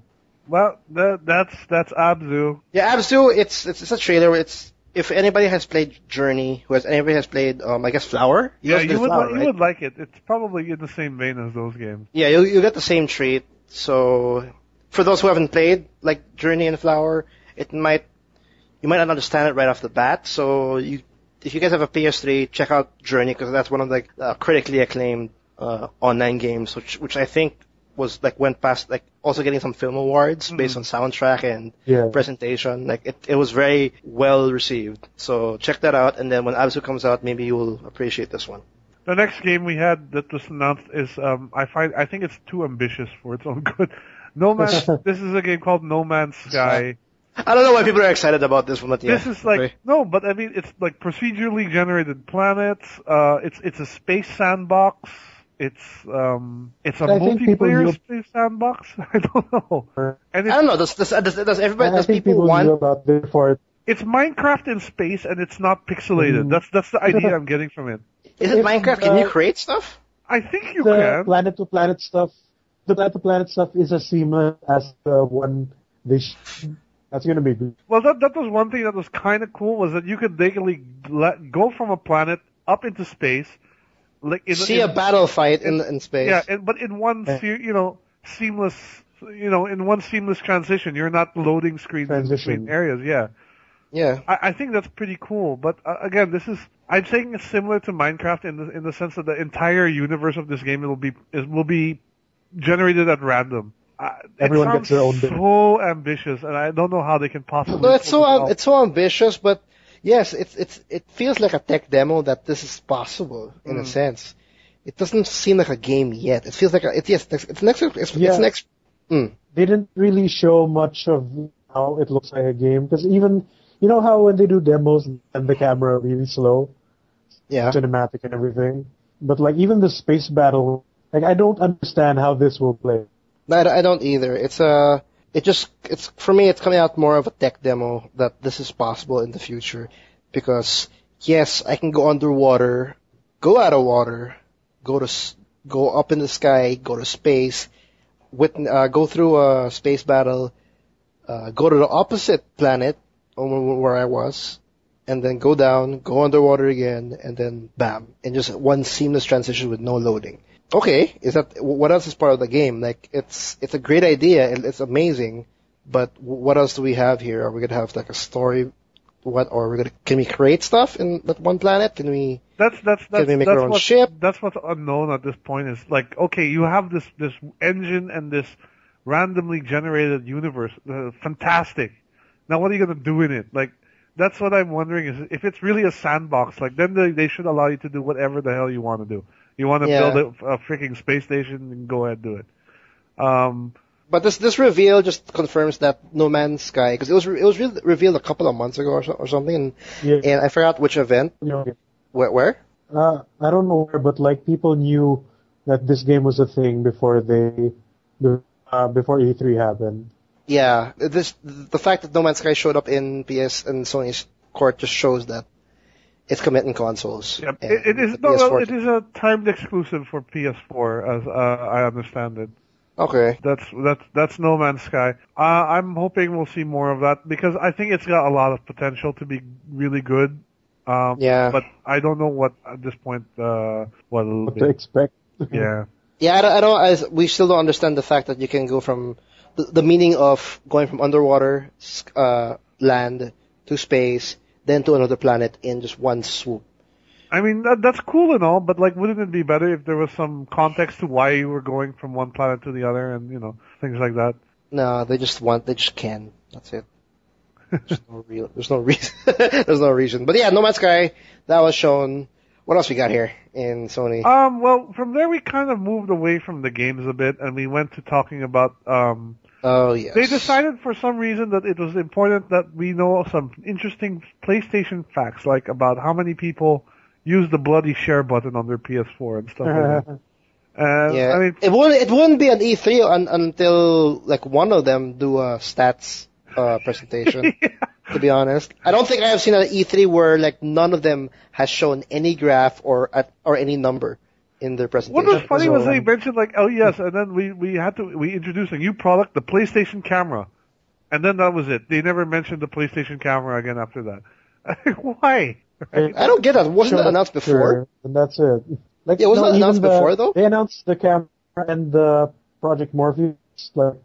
[SPEAKER 1] Well, that's Abzu.
[SPEAKER 2] Yeah, Abzu, it's a trailer. If anybody has played Journey, anybody has played, I guess Flower?
[SPEAKER 1] You would like it. It's probably in the same vein as those games.
[SPEAKER 2] Yeah, you get the same trait. So, for those who haven't played, like Journey and Flower, you might not understand it right off the bat. So, if you guys have a PS3, check out Journey, because that's one of the critically acclaimed online games, which I think was like went past like also getting some film awards based on soundtrack and presentation. Like it was very well received. So check that out, and then when Abzu comes out, maybe you will appreciate this one.
[SPEAKER 1] The next game we had that was announced is I think it's too ambitious for its own good. This is a game called No Man's Sky.
[SPEAKER 2] I don't know why people are excited about this one.
[SPEAKER 1] This is like no, but I mean it's like procedurally generated planets. It's a space sandbox. It's a multiplayer space sandbox. I don't know. And
[SPEAKER 2] I don't know. Does everybody? Does people want?
[SPEAKER 3] Knew about this before.
[SPEAKER 1] It's Minecraft in space, and it's not pixelated. That's the idea I'm getting from it.
[SPEAKER 2] Is it Minecraft? Can you create stuff?
[SPEAKER 1] I think you
[SPEAKER 3] can.
[SPEAKER 1] The
[SPEAKER 3] planet-to-planet stuff is as seamless as the one that's going to be good.
[SPEAKER 1] Well, that was one thing that was kind of cool, was that you could basically go from a planet up into space, like
[SPEAKER 2] a battle fight in space.
[SPEAKER 1] Yeah, but in one seamless, in one seamless transition. You're not loading screens in between areas. Yeah.
[SPEAKER 2] Yeah.
[SPEAKER 1] I think that's pretty cool, but again, I'm saying it's similar to Minecraft in the sense that the entire universe of this game will be generated at random.
[SPEAKER 3] Everyone gets their own
[SPEAKER 1] bit. So ambitious, and I don't know how they can possibly.
[SPEAKER 2] No, it's so ambitious, but yes, it feels like a tech demo that this is possible in a sense. It doesn't seem like a game yet. It feels like it's next.
[SPEAKER 3] They didn't really show much of how it looks like a game, because even how when they do demos and the camera really slow, cinematic and everything, but like even the space battle, like I don't understand how this will play.
[SPEAKER 2] No, I don't either. For me, it's coming out more of a tech demo that this is possible in the future, because yes, I can go underwater, go out of water, go up in the sky, go to space, go through a space battle, go to the opposite planet where I was, and then go down, go underwater again, and then bam, and just one seamless transition with no loading. Okay, what else is part of the game? Like, it's a great idea, and it's amazing, but what else do we have here? Are we gonna have like a story? Can we create stuff in that one planet? Can we make our own ship?
[SPEAKER 1] That's what's unknown at this point. Is like, okay, you have this engine and this randomly generated universe, fantastic. Now what are you gonna do in it? Like, that's what I'm wondering, is if it's really a sandbox, like then they should allow you to do whatever the hell you want to do. You want to build a freaking space station, and go ahead and do it.
[SPEAKER 2] But this reveal just confirms that No Man's Sky, because it was revealed a couple of months ago or something, and I forgot which event. Where?
[SPEAKER 3] I don't know where, but like people knew that this game was a thing before E3 happened.
[SPEAKER 2] Yeah, the fact that No Man's Sky showed up in PS and Sony's court just shows that it's coming in consoles.
[SPEAKER 1] Yep. It is a timed exclusive for PS4, as I understand it.
[SPEAKER 2] Okay.
[SPEAKER 1] That's No Man's Sky. I'm hoping we'll see more of that, because I think it's got a lot of potential to be really good. But I don't know what at this point what
[SPEAKER 3] to expect.
[SPEAKER 1] Yeah.
[SPEAKER 2] Yeah, we still don't understand the fact that you can go from the meaning of going from underwater land to space, then to another planet in just one swoop.
[SPEAKER 1] I mean, that's cool and all, but like, wouldn't it be better if there was some context to why you were going from one planet to the other, and things like that?
[SPEAKER 2] No, they just can. That's it. There's no reason. There's no reason. But yeah, No Man's Sky, that was shown. What else we got here in Sony?
[SPEAKER 1] Well, from there we kind of moved away from the games a bit, and we went to talking about,
[SPEAKER 2] oh, yes.
[SPEAKER 1] They decided for some reason that it was important that we know some interesting PlayStation facts, like about how many people use the bloody share button on their PS4 and stuff like that.
[SPEAKER 2] Yeah.
[SPEAKER 1] I mean,
[SPEAKER 2] it wouldn't be an E3 until like one of them do a stats presentation. Yeah. To be honest, I don't think I have seen an E3 where like none of them has shown any graph or any number in their presentation.
[SPEAKER 1] What was funny was they mentioned like, oh yes, and then we introduced a new product, the PlayStation camera, and then that was it. They never mentioned the PlayStation camera again after that. Why?
[SPEAKER 2] I don't get that. Wasn't it announced before?
[SPEAKER 3] And that's it. Like,
[SPEAKER 2] yeah, wasn't it announced before though?
[SPEAKER 3] They announced the camera and the Project Morpheus like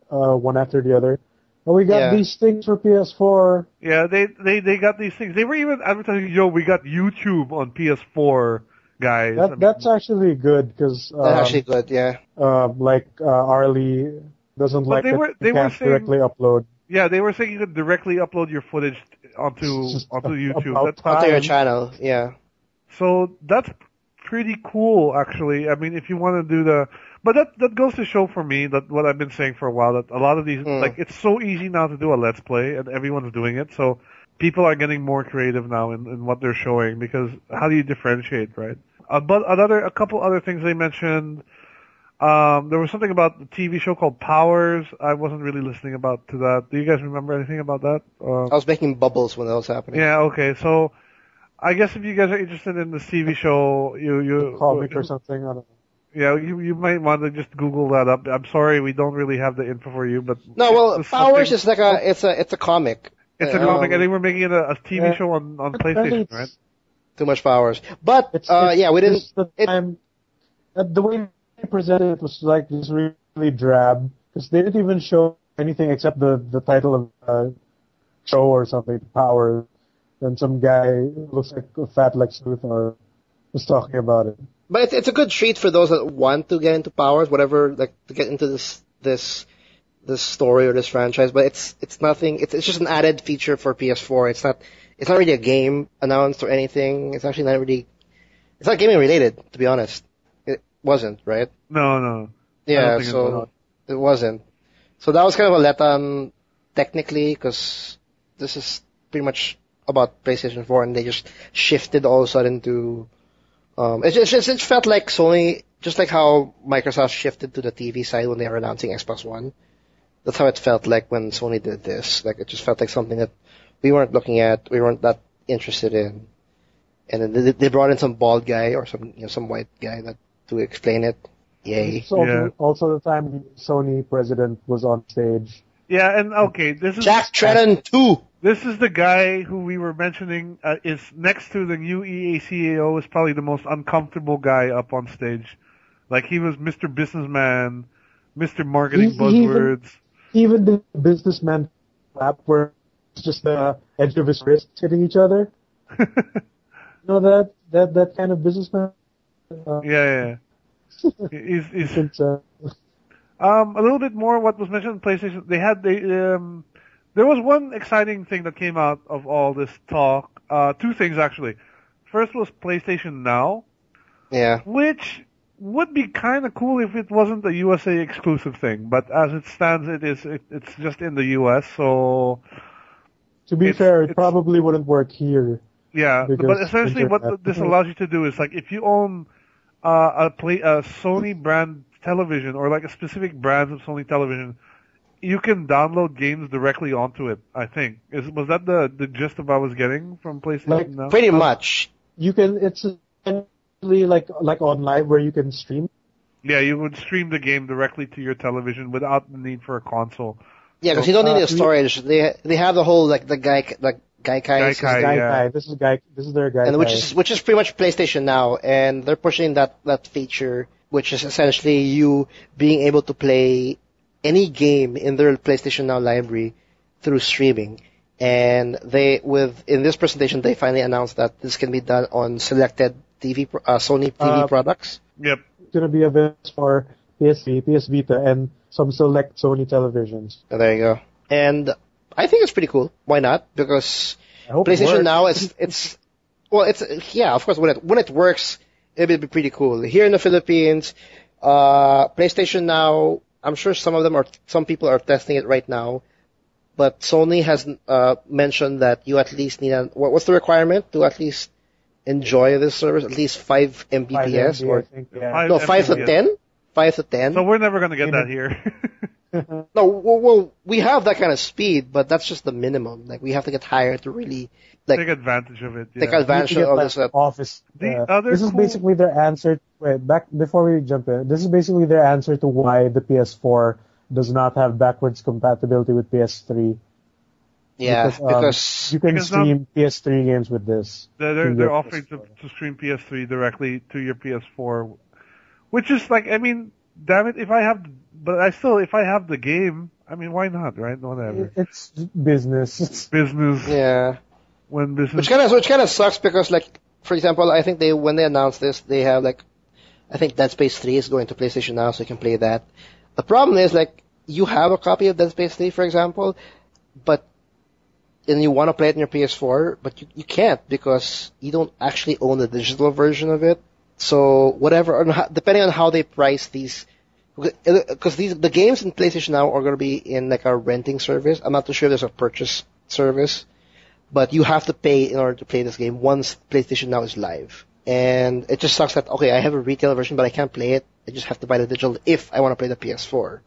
[SPEAKER 3] one after the other. And we got these things for PS4.
[SPEAKER 1] Yeah, they got these things. They were even advertising, we got YouTube on PS4. guys.
[SPEAKER 3] That's actually good because
[SPEAKER 2] That's actually good, yeah.
[SPEAKER 3] Arlie doesn't like that you can't directly upload.
[SPEAKER 1] Yeah, they were saying you could directly upload your footage onto YouTube.
[SPEAKER 2] Onto your channel, yeah.
[SPEAKER 1] So that's pretty cool, actually. I mean, if you want to do but that goes to show for me that what I've been saying for a while, that a lot of these, like, it's so easy now to do a Let's Play, and everyone's doing it, so people are getting more creative now in what they're showing, because how do you differentiate, right? But a couple other things they mentioned. There was something about the TV show called Powers. I wasn't really listening to that. Do you guys remember anything about that?
[SPEAKER 2] I was making bubbles when that was happening.
[SPEAKER 1] Yeah, okay. So, I guess if you guys are interested in this TV show, you
[SPEAKER 3] comic or something, I don't know.
[SPEAKER 1] Yeah, you might want to just Google that up. I'm sorry, we don't really have the info for you, but
[SPEAKER 2] no. Well, Powers is like it's a comic.
[SPEAKER 1] It's a comic, and they were making it a TV show on PlayStation, right?
[SPEAKER 2] Too much Powers, but we didn't.
[SPEAKER 3] The way they presented it was like just really drab, because they didn't even show anything except the title of show or something, Powers. Then some guy who looks like a fat Lex Luthor was talking about it.
[SPEAKER 2] But it's a good treat for those that want to get into Powers, whatever, like to get into this story or this franchise. But it's nothing. It's just an added feature for PS4. It's not really a game announced or anything. It's actually not really. It's not gaming related, to be honest. It wasn't, right?
[SPEAKER 1] No.
[SPEAKER 2] Yeah, so it wasn't. So that was kind of a letdown technically, because this is pretty much about PlayStation 4, and they just shifted all of a sudden to. It just felt like Sony, just like how Microsoft shifted to the TV side when they were announcing Xbox One. That's how it felt like when Sony did this. Like, it just felt like something that we weren't looking at, we weren't that interested in. And then they brought in some bald guy or some white guy to explain it. Yay.
[SPEAKER 3] Also the time Sony president was on stage.
[SPEAKER 1] Yeah, and okay, this is
[SPEAKER 2] Jack Tretton 2.
[SPEAKER 1] This is the guy who we were mentioning is next to the new EA CEO, is probably the most uncomfortable guy up on stage. Like, he was Mr. Businessman, Mr. Marketing Buzzwords.
[SPEAKER 3] Even the businessman clap where it's just the edge of his wrist hitting each other. You know that kind of businessman?
[SPEAKER 1] Yeah. He's a little bit more what was mentioned on PlayStation. There was one exciting thing that came out of all this talk. Two things, actually. First was PlayStation Now.
[SPEAKER 2] Yeah.
[SPEAKER 1] Which would be kind of cool if it wasn't a USA exclusive thing. But as it stands, it's just in the US, so...
[SPEAKER 3] To be fair, it probably wouldn't work here.
[SPEAKER 1] Yeah, but essentially what this allows you to do is, like, if you own a Sony brand television, or like a specific brand of Sony television, you can download games directly onto it, I think. Was that the gist of what I was getting from PlayStation Now?
[SPEAKER 2] Pretty much.
[SPEAKER 3] You can, it's essentially like online where you can stream.
[SPEAKER 1] Yeah, you would stream the game directly to your television without the need for a console.
[SPEAKER 2] Yeah, because you don't need a storage. They have the whole, like, the Gaikai.
[SPEAKER 3] This is their Gaikai.
[SPEAKER 2] And which is pretty much PlayStation Now, and they're pushing that feature, which is essentially you being able to play any game in their PlayStation Now library through streaming. And in this presentation, they finally announced that this can be done on selected Sony TV products.
[SPEAKER 1] Yep.
[SPEAKER 3] It's going to be available for PSV, PS Vita, and some select Sony televisions.
[SPEAKER 2] Oh, there you go. And I think it's pretty cool. Why not? Because PlayStation Now it's of course when it works, it'll be pretty cool. Here in the Philippines, PlayStation Now, I'm sure some people are testing it right now, but Sony has mentioned that you at least need what's the requirement to at least enjoy this service? At least 5 Mbps, or 5 to 10. 5 to 10.
[SPEAKER 1] So we're never going to get that here.
[SPEAKER 2] No, well, we have that kind of speed, but that's just the minimum. Like, we have to get higher to really
[SPEAKER 1] take advantage of it. Yeah.
[SPEAKER 2] Take advantage of this
[SPEAKER 3] Office.
[SPEAKER 1] This
[SPEAKER 3] is basically their answer. Before we jump in, this is basically their answer to why the PS4 does not have backwards compatibility with PS3.
[SPEAKER 2] Yeah, because
[SPEAKER 3] you can stream PS3 games with this.
[SPEAKER 1] They're offering to stream PS3 directly to your PS4, which is like, I mean, damn it, if I have the game, I mean, why not, right? Whatever.
[SPEAKER 3] It's business.
[SPEAKER 1] Business.
[SPEAKER 2] Yeah.
[SPEAKER 1] When business.
[SPEAKER 2] Which kind of sucks, because, like, for example, I think when they announced this, they have like, I think Dead Space 3 is going to PlayStation now, so you can play that. The problem is like, you have a copy of Dead Space 3, for example, and you want to play it on your PS4, but you can't because you don't actually own the digital version of it. So depending on how they price these, because the games in PlayStation Now are going to be in like a renting service. I'm not too sure if there's a purchase service, but you have to pay in order to play this game once PlayStation Now is live. And it just sucks that, okay, I have a retail version, but I can't play it. I just have to buy the digital if I want to play the PS4.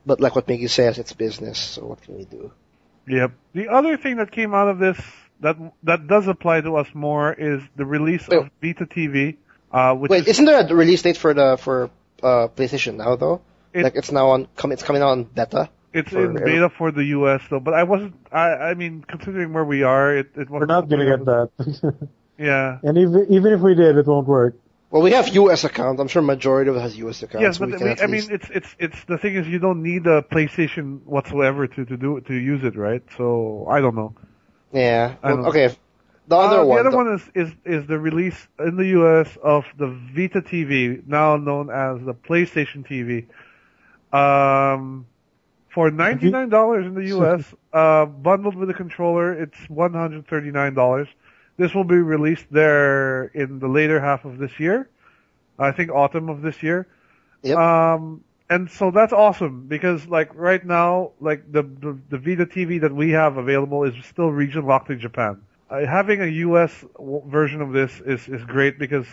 [SPEAKER 2] But like what Miggy says, it's business, so what can we do?
[SPEAKER 1] Yep. The other thing that came out of this that does apply to us more is the release of Vita TV.
[SPEAKER 2] Isn't there a release date for PlayStation Now though? It's coming out on beta.
[SPEAKER 3] It's
[SPEAKER 1] in beta for the US though, but I mean, considering where we are, it wasn't.
[SPEAKER 3] We're not gonna get that.
[SPEAKER 1] Yeah.
[SPEAKER 3] And even if we did, it won't work.
[SPEAKER 2] Well, we have US accounts. I'm sure majority of us has US accounts.
[SPEAKER 1] Yes, but it's the thing is you don't need a PlayStation whatsoever to use it, right? So I don't know.
[SPEAKER 2] Yeah. Okay. The other
[SPEAKER 1] one is the release in the US of the Vita TV, now known as the PlayStation TV. For $99 in the US, bundled with the controller, it's $139. This will be released there in the later half of this year. I think autumn of this year.
[SPEAKER 2] Yep.
[SPEAKER 1] And so that's awesome because like right now, like the Vita TV that we have available is still region locked in Japan. Having a US version of this is great because,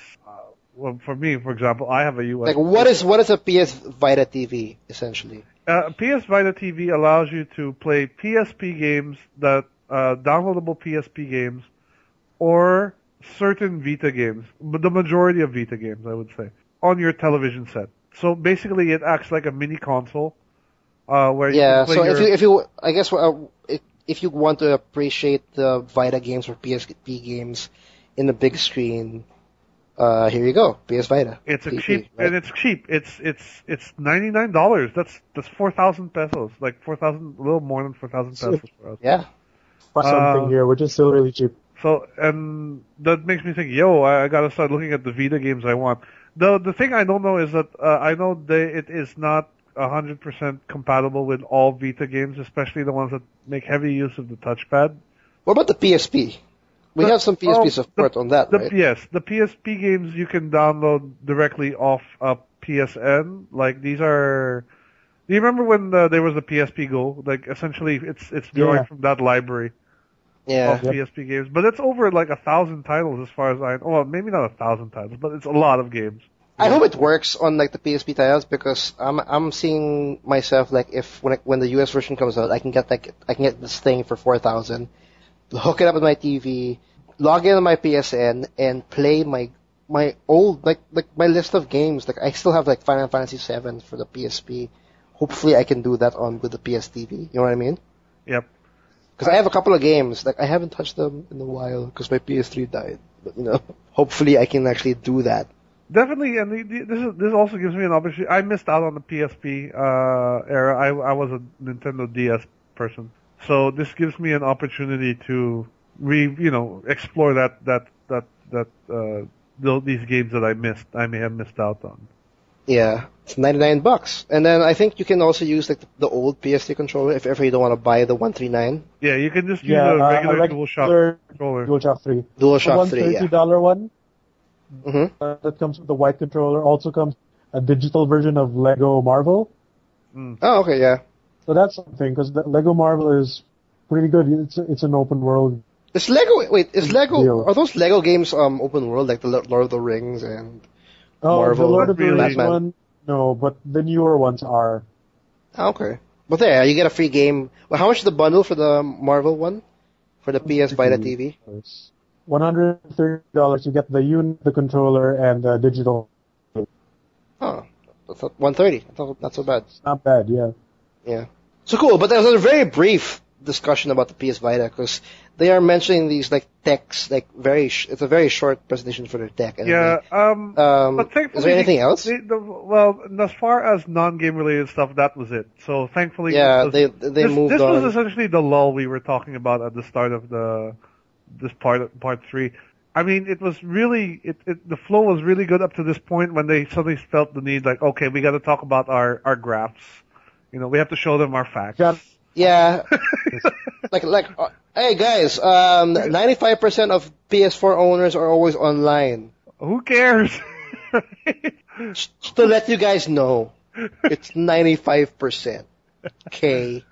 [SPEAKER 1] well, for me, for example, I have a US.
[SPEAKER 2] Like what is a PS Vita TV essentially?
[SPEAKER 1] PS Vita TV allows you to play PSP games downloadable PSP games, or certain Vita games, but the majority of Vita games, I would say, on your television set. So basically, it acts like a mini console, where you can play
[SPEAKER 2] if you want to appreciate the Vita games or PSP games in the big screen, here you go, PS Vita.
[SPEAKER 1] It's cheap, right? And it's cheap. It's $99. That's 4,000 pesos, like a little more than 4,000 pesos for us.
[SPEAKER 2] Yeah,
[SPEAKER 3] for something here, which is still really cheap.
[SPEAKER 1] So, and that makes me think, I gotta start looking at the Vita games I want. The thing I don't know is that, I know it is not 100% compatible with all Vita games, especially the ones that make heavy use of the touchpad.
[SPEAKER 2] What about the PSP? We have some PSP support on that, right?
[SPEAKER 1] Yes, the PSP games you can download directly off PSN. Like, these are... Do you remember when there was the PSP Go? Like, essentially, it's drawing from that library.
[SPEAKER 2] Yeah.
[SPEAKER 1] Of PSP games, but it's over like 1,000 titles as far as I know. Well, maybe not 1,000 titles, but it's a lot of games.
[SPEAKER 2] I hope it works on like the PSP titles because I'm seeing myself like when the US version comes out, I can get this thing for 4,000, hook it up with my TV, log in on my PSN, and play my old like my list of games. Like I still have like Final Fantasy VII for the PSP. Hopefully, I can do that with the PS TV. You know what I mean?
[SPEAKER 1] Yep.
[SPEAKER 2] Because I have a couple of games, like I haven't touched them in a while because my PS3 died. But hopefully I can actually do that.
[SPEAKER 1] Definitely, and this also gives me an opportunity. I missed out on the PSP era. I was a Nintendo DS person, so this gives me an opportunity to explore these games that I may have missed out on.
[SPEAKER 2] Yeah, it's $99, and then I think you can also use like the old PS3 controller if ever you don't want to buy the 139.
[SPEAKER 1] Yeah, you can just use a regular DualShock controller.
[SPEAKER 3] DualShock 3.
[SPEAKER 2] DualShock 3,
[SPEAKER 3] $130 one.
[SPEAKER 2] Mm-hmm.
[SPEAKER 3] That comes with the white controller. Also comes a digital version of Lego Marvel.
[SPEAKER 1] Mm.
[SPEAKER 2] Oh, okay, yeah.
[SPEAKER 3] So that's something because Lego Marvel is pretty good. It's an open world.
[SPEAKER 2] Is Lego? Are those Lego games open world like the Lord of the Rings and? Marvel,
[SPEAKER 3] the Lord of the Rings
[SPEAKER 2] Batman.
[SPEAKER 3] one, no, but the newer ones are.
[SPEAKER 2] Okay. But there, you get a free game. Well, how much is the bundle for the Marvel one? For the PS Vita TV?
[SPEAKER 3] $130. You get the unit, the controller, and the digital.
[SPEAKER 2] Oh, that's $130. I thought not so bad.
[SPEAKER 3] It's not bad, yeah.
[SPEAKER 2] Yeah. So cool, but there was a very brief discussion about the PS Vita because they are mentioning these like techs, like it's a very short presentation for their tech.
[SPEAKER 1] Yeah. But thankfully,
[SPEAKER 2] is there anything else?
[SPEAKER 1] Well, as far as non-game related stuff, that was it. So thankfully,
[SPEAKER 2] yeah, they moved on.
[SPEAKER 1] This was essentially the lull we were talking about at the start of this part 3. I mean, it was really, the flow was really good up to this point when they suddenly felt the need, like, okay, we got to talk about our graphs. We have to show them our facts.
[SPEAKER 2] Yeah. Hey guys, 95% of PS4 owners are always online.
[SPEAKER 1] Who cares?
[SPEAKER 2] Just to let you guys know, it's 95%. Okay.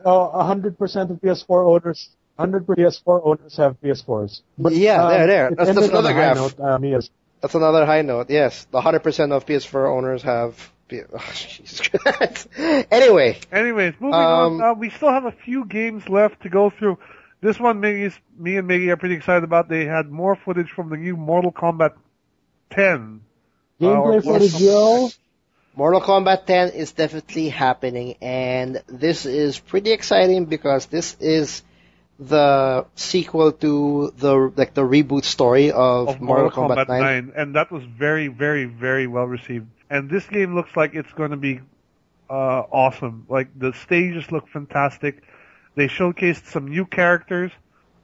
[SPEAKER 3] 100% of PS4 owners. 100% PS4 owners have PS4s.
[SPEAKER 2] But, yeah, there. That's another graph.
[SPEAKER 3] Note,
[SPEAKER 2] That's another high note. Yes, the 100% of PS4 owners have. Jesus Christ. Anyways,
[SPEAKER 1] moving on. We still have a few games left to go through. This one, me and Maggie are pretty excited about. They had more footage from the new Mortal Kombat 10.
[SPEAKER 3] Gameplay footage, yo.
[SPEAKER 2] Mortal Kombat 10 is definitely happening, and this is pretty exciting because this is the sequel to the reboot story of Mortal Kombat 9.
[SPEAKER 1] And that was very, very, very well received. And this game looks like it's going to be awesome. Like, the stages look fantastic. They showcased some new characters.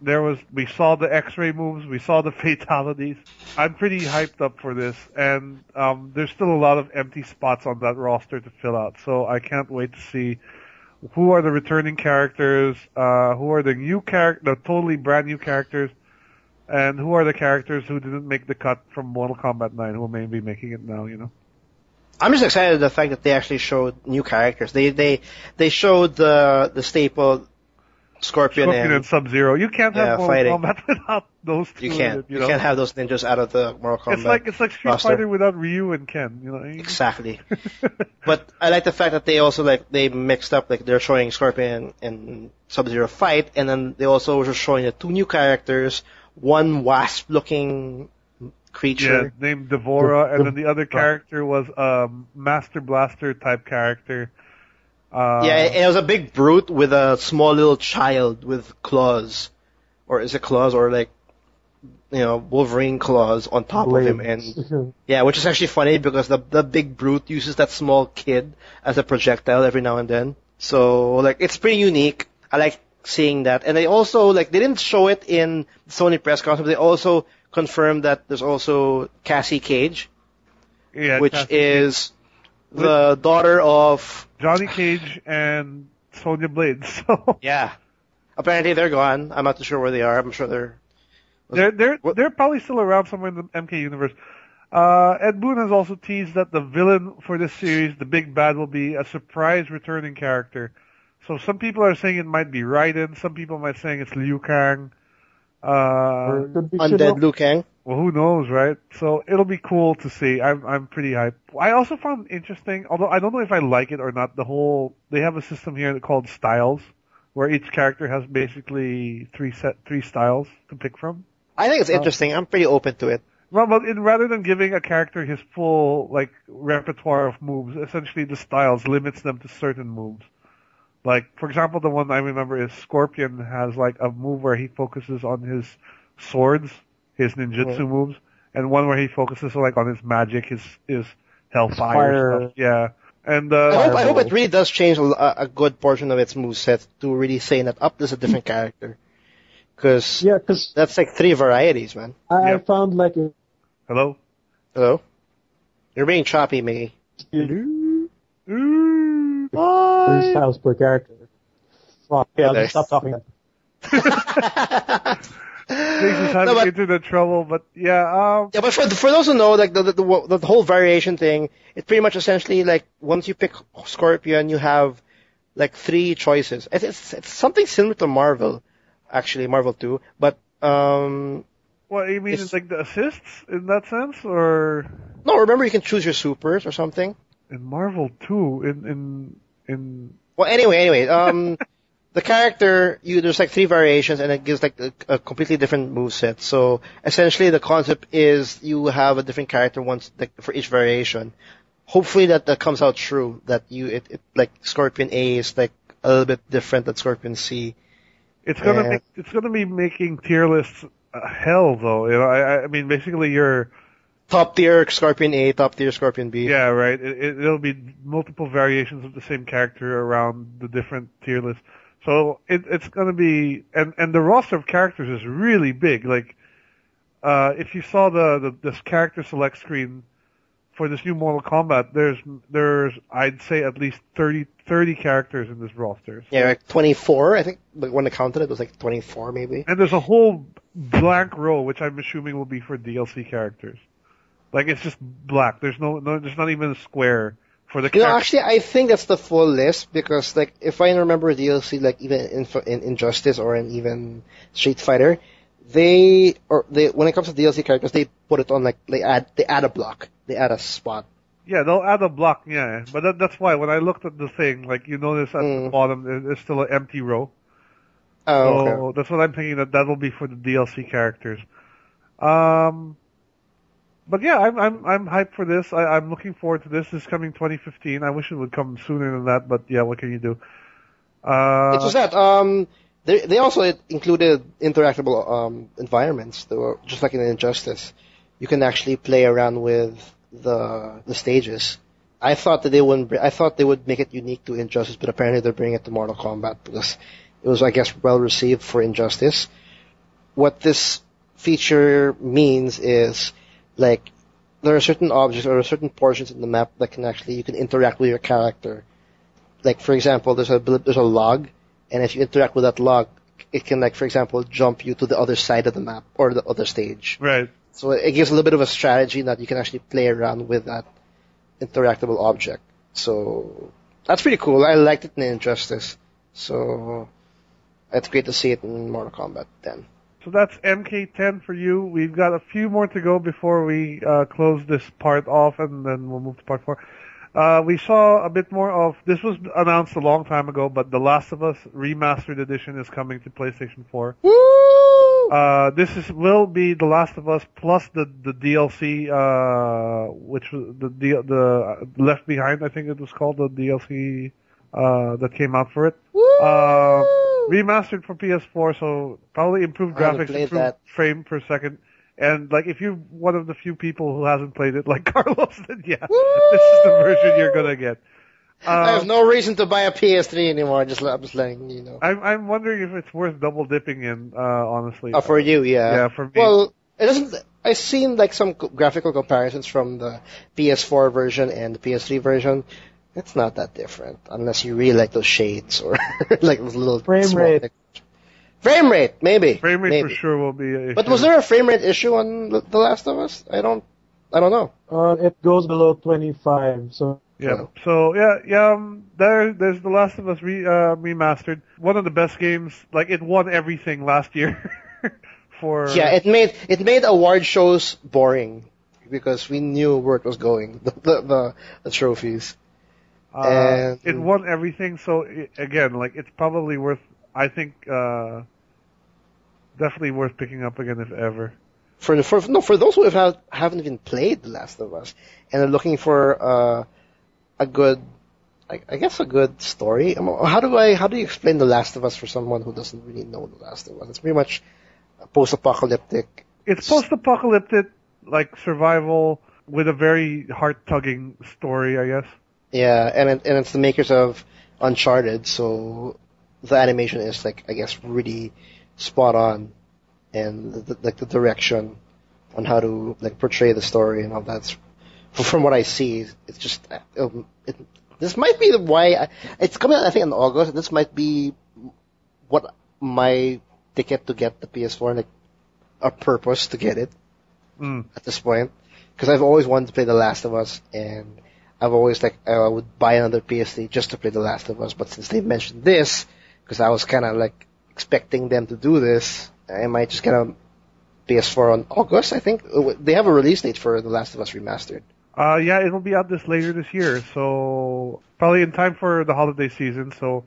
[SPEAKER 1] We saw the X-ray moves, we saw the fatalities. I'm pretty hyped up for this, and there's still a lot of empty spots on that roster to fill out. So I can't wait to see who are the returning characters, who are the totally brand new characters, and who are the characters who didn't make the cut from Mortal Kombat 9, who may be making it now,
[SPEAKER 2] I'm just excited at the fact that they actually showed new characters. They showed the staple Scorpion and
[SPEAKER 1] Sub-Zero. You can't have Mortal Kombat without those two.
[SPEAKER 2] You can't. You can't have those ninjas out of the Mortal Kombat.
[SPEAKER 1] It's like Street Fighter without Ryu and Ken.
[SPEAKER 2] Exactly. But I like the fact that they also they mixed up, they're showing Scorpion and Sub-Zero fight, and then they also were showing the two new characters, one wasp-looking creature
[SPEAKER 1] named Devora, and then the other character was Master Blaster type character.
[SPEAKER 2] And it was a big brute with a small little child with claws, or is it claws, or Wolverine claws on top of him, and which is actually funny because the big brute uses that small kid as a projectile every now and then. So it's pretty unique. I like seeing that, and they also they didn't show it in the Sony press conference. They also confirmed that there's also Cassie Cage, which is the daughter of
[SPEAKER 1] Johnny Cage and Sonya Blade. So
[SPEAKER 2] yeah, apparently they're gone. I'm not too sure where they are. I'm sure
[SPEAKER 1] they're probably still around somewhere in the MK universe. Ed Boon has also teased that the villain for this series, the big bad, will be a surprise returning character. So some people are saying it might be Raiden. Some people might saying it's Liu Kang.
[SPEAKER 2] Undead Liu Kang.
[SPEAKER 1] Well, who knows, right? So it'll be cool to see. I'm pretty hyped. I also found interesting, although I don't know if I like it or not, they have a system here called styles, where each character has basically three styles to pick from.
[SPEAKER 2] I think it's interesting. I'm pretty open to it.
[SPEAKER 1] Well, but rather than giving a character his full repertoire of moves, essentially the styles limits them to certain moves. For example, the one I remember is Scorpion has a move where he focuses on his swords, his ninjutsu moves, and one where he focuses on his magic, his hellfire stuff. Yeah. And
[SPEAKER 2] I hope it really does change a good portion of its moveset to really say that this is a different character. Cause that's 3 varieties, man.
[SPEAKER 3] I found
[SPEAKER 1] Hello?
[SPEAKER 2] Hello? You're being choppy, Miggy.
[SPEAKER 3] Bye. 3 styles per character. Fuck, I'll just stop talking.
[SPEAKER 1] This is having internet trouble, but yeah.
[SPEAKER 2] But for those who know, the whole variation thing, it's pretty much essentially once you pick Scorpion, you have 3 choices. It's something similar to Marvel, actually, Marvel 2, but
[SPEAKER 1] What, you mean it's the assists in that sense, or?
[SPEAKER 2] No, remember you can choose your supers or something.
[SPEAKER 1] In Marvel 2, in.
[SPEAKER 2] Well, anyway, the character, there's 3 variations, and it gives a completely different moveset. So essentially, the concept is you have a different character once for each variation. Hopefully, that comes out true. That Scorpion A is a little bit different than Scorpion C.
[SPEAKER 1] It's gonna be making tier lists hell, though. I mean, basically, you're
[SPEAKER 2] top tier Scorpion A, top tier Scorpion B.
[SPEAKER 1] Yeah, right. It'll be multiple variations of the same character around the different tier lists. So it's gonna be, and the roster of characters is really big. if you saw this character select screen for this new Mortal Kombat, there's I'd say at least 30 characters in this roster. So.
[SPEAKER 2] Yeah, like 24, I think. But when I counted it was like 24 maybe.
[SPEAKER 1] And there's a whole blank row, which I'm assuming will be for DLC characters. Like, it's just black. There's there's not even a square for the characters.
[SPEAKER 2] Actually, I think that's the full list, because, like, if I remember DLC, like, even in Injustice or in even Street Fighter, they when it comes to DLC characters, they put it on, like, they add a block. They add a spot.
[SPEAKER 1] Yeah, they'll add a block, yeah. But that's why, when I looked at the thing, like, you notice at the bottom, there's still an empty row.
[SPEAKER 2] Oh,
[SPEAKER 1] so
[SPEAKER 2] okay.
[SPEAKER 1] that's what I'm thinking, that'll be for the DLC characters. But yeah, I'm hyped for this. I'm looking forward to this. This is coming 2015. I wish it would come sooner than that, but yeah, what can you do?
[SPEAKER 2] It was that. They also included interactable environments. They were just like in Injustice. You can actually play around with the stages. I thought that they wouldn't. I thought they would make it unique to Injustice, but apparently they're bringing it to Mortal Kombat because it was, I guess, well received for Injustice. What this feature means is, like, there are certain objects or certain portions in the map that you can interact with your character. Like, for example, there's a log, and if you interact with that log, it can, like, for example, jump you to the other side of the map or the other stage.
[SPEAKER 1] Right.
[SPEAKER 2] So it gives a little bit of a strategy that you can actually play around with that interactable object. So that's pretty cool. I liked it in Injustice. So it's great to see it in Mortal Kombat 10.
[SPEAKER 1] So that's MK10 for you. We've got a few more to go before we close this part off, and then we'll move to part 4. We saw a bit more of, this was announced a long time ago, but the Last of Us Remastered Edition is coming to PlayStation 4.
[SPEAKER 2] Woo!
[SPEAKER 1] This will be The Last of Us plus the DLC, which was the Left Behind, I think it was called, the DLC that came out for it.
[SPEAKER 2] Woo!
[SPEAKER 1] Remastered for PS4, so probably improved graphics, improved frame per second. And, like, if you're one of the few people who hasn't played it, like Carlos, then yeah, this is the version you're gonna get.
[SPEAKER 2] I have no reason to buy a PS3 anymore. I'm just letting you know.
[SPEAKER 1] I'm wondering if it's worth double dipping in, honestly.
[SPEAKER 2] For you, yeah.
[SPEAKER 1] Yeah, for me.
[SPEAKER 2] Well, it doesn't. I've seen, like, some graphical comparisons from the PS4 version and the PS3 version. It's not that different, unless you really like those shades or like those little
[SPEAKER 3] frame rate.
[SPEAKER 2] Frame rate, maybe.
[SPEAKER 1] Frame rate for sure will be an issue.
[SPEAKER 2] But was there a frame rate issue on The Last of Us? I don't know.
[SPEAKER 3] It goes below 25, so.
[SPEAKER 1] Yeah. So there's The Last of Us remastered. One of the best games. Like, it won everything last year.
[SPEAKER 2] Yeah, it made award shows boring because we knew where it was going. The trophies. And
[SPEAKER 1] it won everything, so again, like, it's probably worth, I think, definitely worth picking up again if ever.
[SPEAKER 2] For those who haven't even played The Last of Us and are looking for a good, I guess, a good story. How do you explain The Last of Us for someone who doesn't really know The Last of Us? It's pretty much post-apocalyptic.
[SPEAKER 1] It's post-apocalyptic, like, survival with a very heart-tugging story, I guess.
[SPEAKER 2] Yeah, and it's the makers of Uncharted, so the animation is, like, I guess, really spot on, and the direction on how to, like, portray the story and all that. From what I see, it's just this might be why it's coming out, I think, in August. This might be what my ticket to get the PS4, like, a purpose to get it at this point, because I've always wanted to play The Last of Us, and I've always, like, I would buy another PS3 just to play The Last of Us, but since they mentioned this, because I was kind of, like, expecting them to do this, I might just get a PS4 on August, I think. They have a release date for The Last of Us Remastered.
[SPEAKER 1] Yeah, it'll be out later this year, so probably in time for the holiday season, so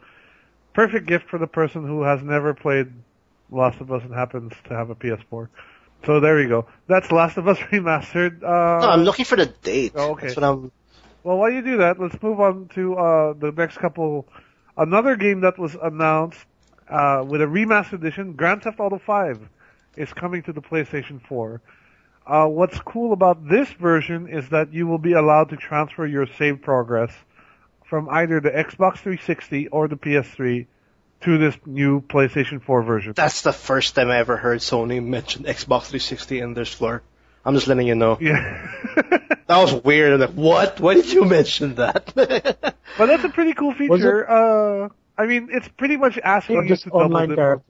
[SPEAKER 1] perfect gift for the person who has never played Last of Us and happens to have a PS4. So there you go. That's Last of Us Remastered.
[SPEAKER 2] No, I'm looking for the date.
[SPEAKER 1] Oh, okay.
[SPEAKER 2] That's what I'm...
[SPEAKER 1] Well, while you do that, let's move on to the next couple. Another game that was announced with a remastered edition, Grand Theft Auto 5, is coming to the PlayStation 4. What's cool about this version is that you will be allowed to transfer your save progress from either the Xbox 360 or the PS3 to this new PlayStation 4 version.
[SPEAKER 2] That's the first time I ever heard Sony mention Xbox 360 in their floor. I'm just letting you know.
[SPEAKER 1] Yeah.
[SPEAKER 2] That was weird. I'm like, what? Why did you mention that?
[SPEAKER 1] But that's a pretty cool feature. I mean, it's pretty much asking you to
[SPEAKER 3] online character.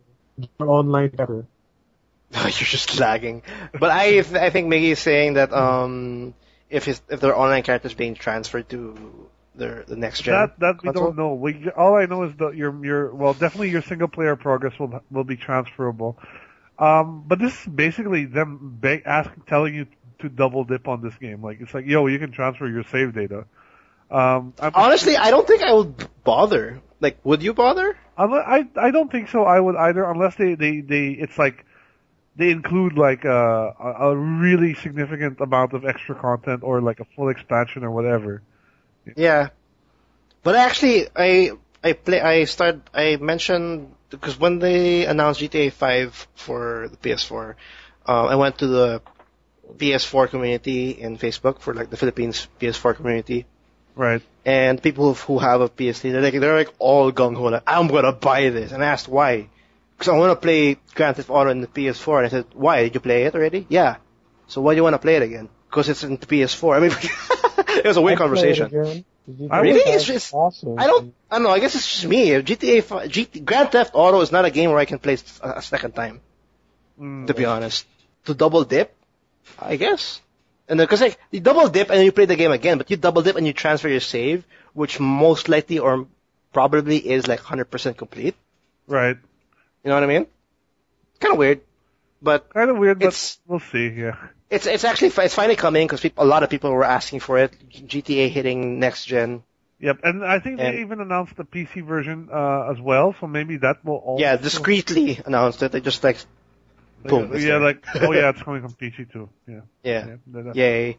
[SPEAKER 3] Online character.
[SPEAKER 2] You're just lagging. But I think Miggy is saying that if their online characters being transferred to the next gen.
[SPEAKER 1] That we don't know. All I know is that definitely your single player progress will be transferable. But this is basically them telling you to double dip on this game. Like, it's like, yo, you can transfer your save data.
[SPEAKER 2] Honestly, I don't think I would bother. Like, would you bother?
[SPEAKER 1] I don't think so. I would either, unless it's like they include like a really significant amount of extra content or like a full expansion or whatever.
[SPEAKER 2] Yeah, but actually, I mentioned, because when they announced GTA 5 for the PS4, I went to the PS4 community in Facebook, for like the Philippines PS4 community.
[SPEAKER 1] Right.
[SPEAKER 2] And people who have a PS3, they're like all gung ho, like, I'm gonna buy this. And I asked why. Because I want to play Grand Theft Auto in the PS4. And I said, why? Did you play it already? Yeah. So why do you want to play it again? Because it's in the PS4. I mean, it was a weird conversation.
[SPEAKER 3] Really?
[SPEAKER 2] It's
[SPEAKER 3] awesome.
[SPEAKER 2] I don't know. I guess it's just me. Grand Theft Auto is not a game where I can play a second time. To be honest, to double dip, I guess. And because like you double dip and then you play the game again, but you double dip and you transfer your save, which most likely or probably is like 100% complete.
[SPEAKER 1] Right.
[SPEAKER 2] You know what I mean? Kind of weird, but
[SPEAKER 1] we'll see. Yeah.
[SPEAKER 2] It's actually it's finally coming because a lot of people were asking for it. GTA hitting next gen.
[SPEAKER 1] Yep, and I think they even announced the PC version as well, so maybe that will also...
[SPEAKER 2] Yeah, discreetly announced it. They just like, boom.
[SPEAKER 1] Yeah, it's coming from PC too. Yeah.
[SPEAKER 2] Yeah. Yay.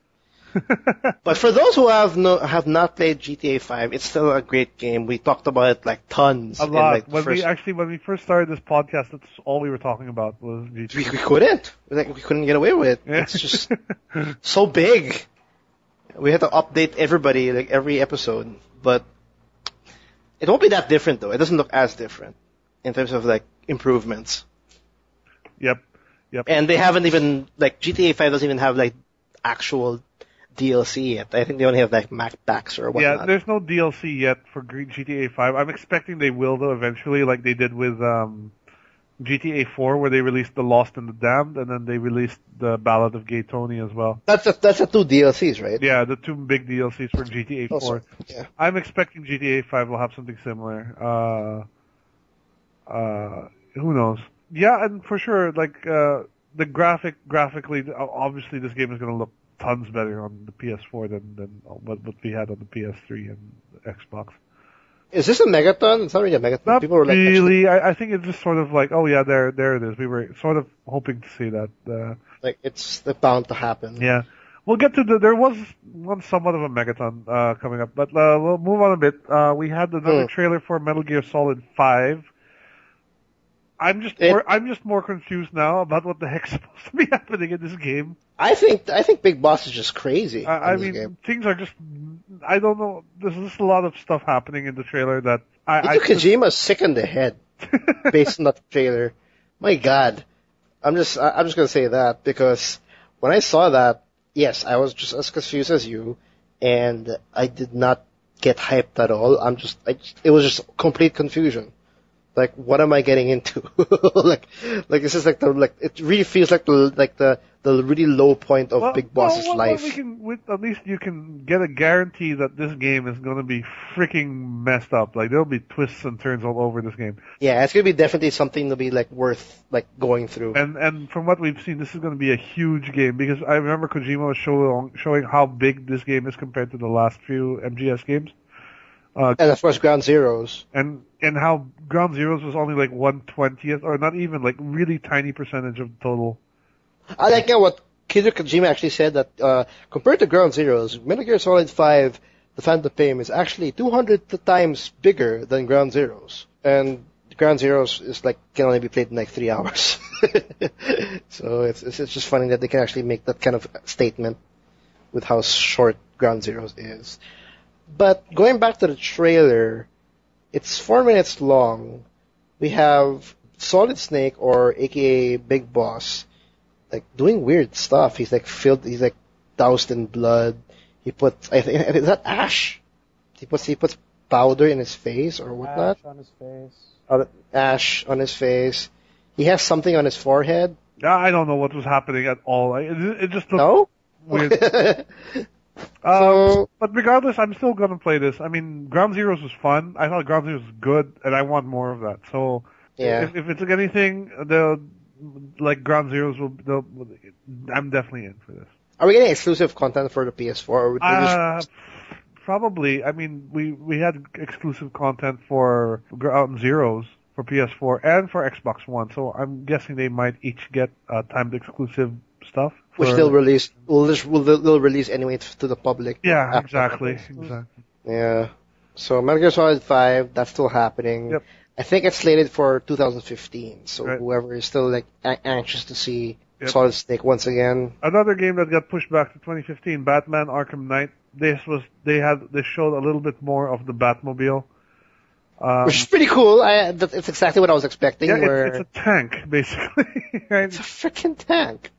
[SPEAKER 2] But for those who have not played GTA 5, it's still a great game. We talked about it like tons.
[SPEAKER 1] A lot. When we first started this podcast, that's all we were talking about was GTA.
[SPEAKER 2] We couldn't. We couldn't get away with it. Yeah. It's just so big. We had to update everybody like every episode, but it won't be that different though. It doesn't look as different in terms of like improvements.
[SPEAKER 1] Yep.
[SPEAKER 2] And they haven't even like GTA 5 doesn't even have like actual DLC yet. I think they only have like Mac packs or whatnot.
[SPEAKER 1] Yeah, there's no DLC yet for GTA 5. I'm expecting they will though eventually, like they did with GTA 4, where they released The Lost and the Damned, and then they released the Ballad of Gay Tony as well.
[SPEAKER 2] That's the two DLCs, right?
[SPEAKER 1] Yeah, the two big DLCs for GTA 4.
[SPEAKER 2] Also, yeah.
[SPEAKER 1] I'm expecting GTA 5 will have something similar. Who knows? Yeah, and for sure, like the graphically, obviously this game is going to look tons better on the PS4 than what we had on the PS3 and the Xbox.
[SPEAKER 2] Is this a megaton? It's not really a megaton.
[SPEAKER 1] Not
[SPEAKER 2] people were like,
[SPEAKER 1] really. I think it's just sort of like, oh yeah, there it is. We were sort of hoping to see that.
[SPEAKER 2] Like it's bound to happen.
[SPEAKER 1] Yeah. We'll get to there was one somewhat of a megaton coming up, but we'll move on a bit. We had another trailer for Metal Gear Solid 5. I'm just more confused now about what the heck's supposed to be happening in this game.
[SPEAKER 2] I think Big Boss is just crazy.
[SPEAKER 1] I mean, things are just, I don't know. There's just a lot of stuff happening in the trailer that
[SPEAKER 2] Kojima's sick in the head based on that trailer. My God, I'm just gonna say that because when I saw that, yes, I was just as confused as you, and I did not get hyped at all. It was just complete confusion. Like, what am I getting into? like this is it really feels like the really low point of Big Boss's life.
[SPEAKER 1] At least you can get a guarantee that this game is going to be freaking messed up. Like, there'll be twists and turns all over this game.
[SPEAKER 2] Yeah, it's going to be definitely something to be like worth like going through.
[SPEAKER 1] And from what we've seen, this is going to be a huge game because I remember Kojima was showing how big this game is compared to the last few MGS games.
[SPEAKER 2] And of course, Ground Zeroes.
[SPEAKER 1] And how Ground Zeroes was only like 1/20th, or not even, like really tiny percentage of the total.
[SPEAKER 2] I like what Hideo Kojima actually said that compared to Ground Zeroes, Metal Gear Solid 5, The Phantom Pain is actually 200 times bigger than Ground Zeroes. And Ground Zeroes is like can only be played in like 3 hours. So it's just funny that they can actually make that kind of statement with how short Ground Zeroes is. But going back to the trailer, it's 4 minutes long, we have Solid Snake, or AKA Big Boss, like doing weird stuff. He's like doused in blood. He puts, I think, is that ash? He puts powder in his face or whatnot.
[SPEAKER 3] Ash on his face.
[SPEAKER 2] Ash on his face. He has something on his forehead.
[SPEAKER 1] I don't know what was happening at all. It just looked weird. But regardless, I'm still gonna play this. I mean, Ground Zeroes was fun. I thought Ground Zeroes was good, and I want more of that. So, if it's like anything, like Ground Zeroes I'm definitely in for this.
[SPEAKER 2] Are we getting exclusive content for the PS4? Or
[SPEAKER 1] probably. I mean, we had exclusive content for Ground Zeroes for PS4 and for Xbox One, so I'm guessing they might each get timed exclusive stuff.
[SPEAKER 2] Which they'll release. They'll release anyway to the public.
[SPEAKER 1] Yeah, exactly.
[SPEAKER 2] Yeah. So Metal Gear Solid 5, that's still happening.
[SPEAKER 1] Yep.
[SPEAKER 2] I think it's slated for 2015. So whoever is still like anxious to see Solid Snake once again.
[SPEAKER 1] Another game that got pushed back to 2015, Batman Arkham Knight. They showed a little bit more of the Batmobile.
[SPEAKER 2] Which is pretty cool. It's exactly what I was expecting.
[SPEAKER 1] Yeah, it's a tank, basically. Right?
[SPEAKER 2] It's a freaking tank.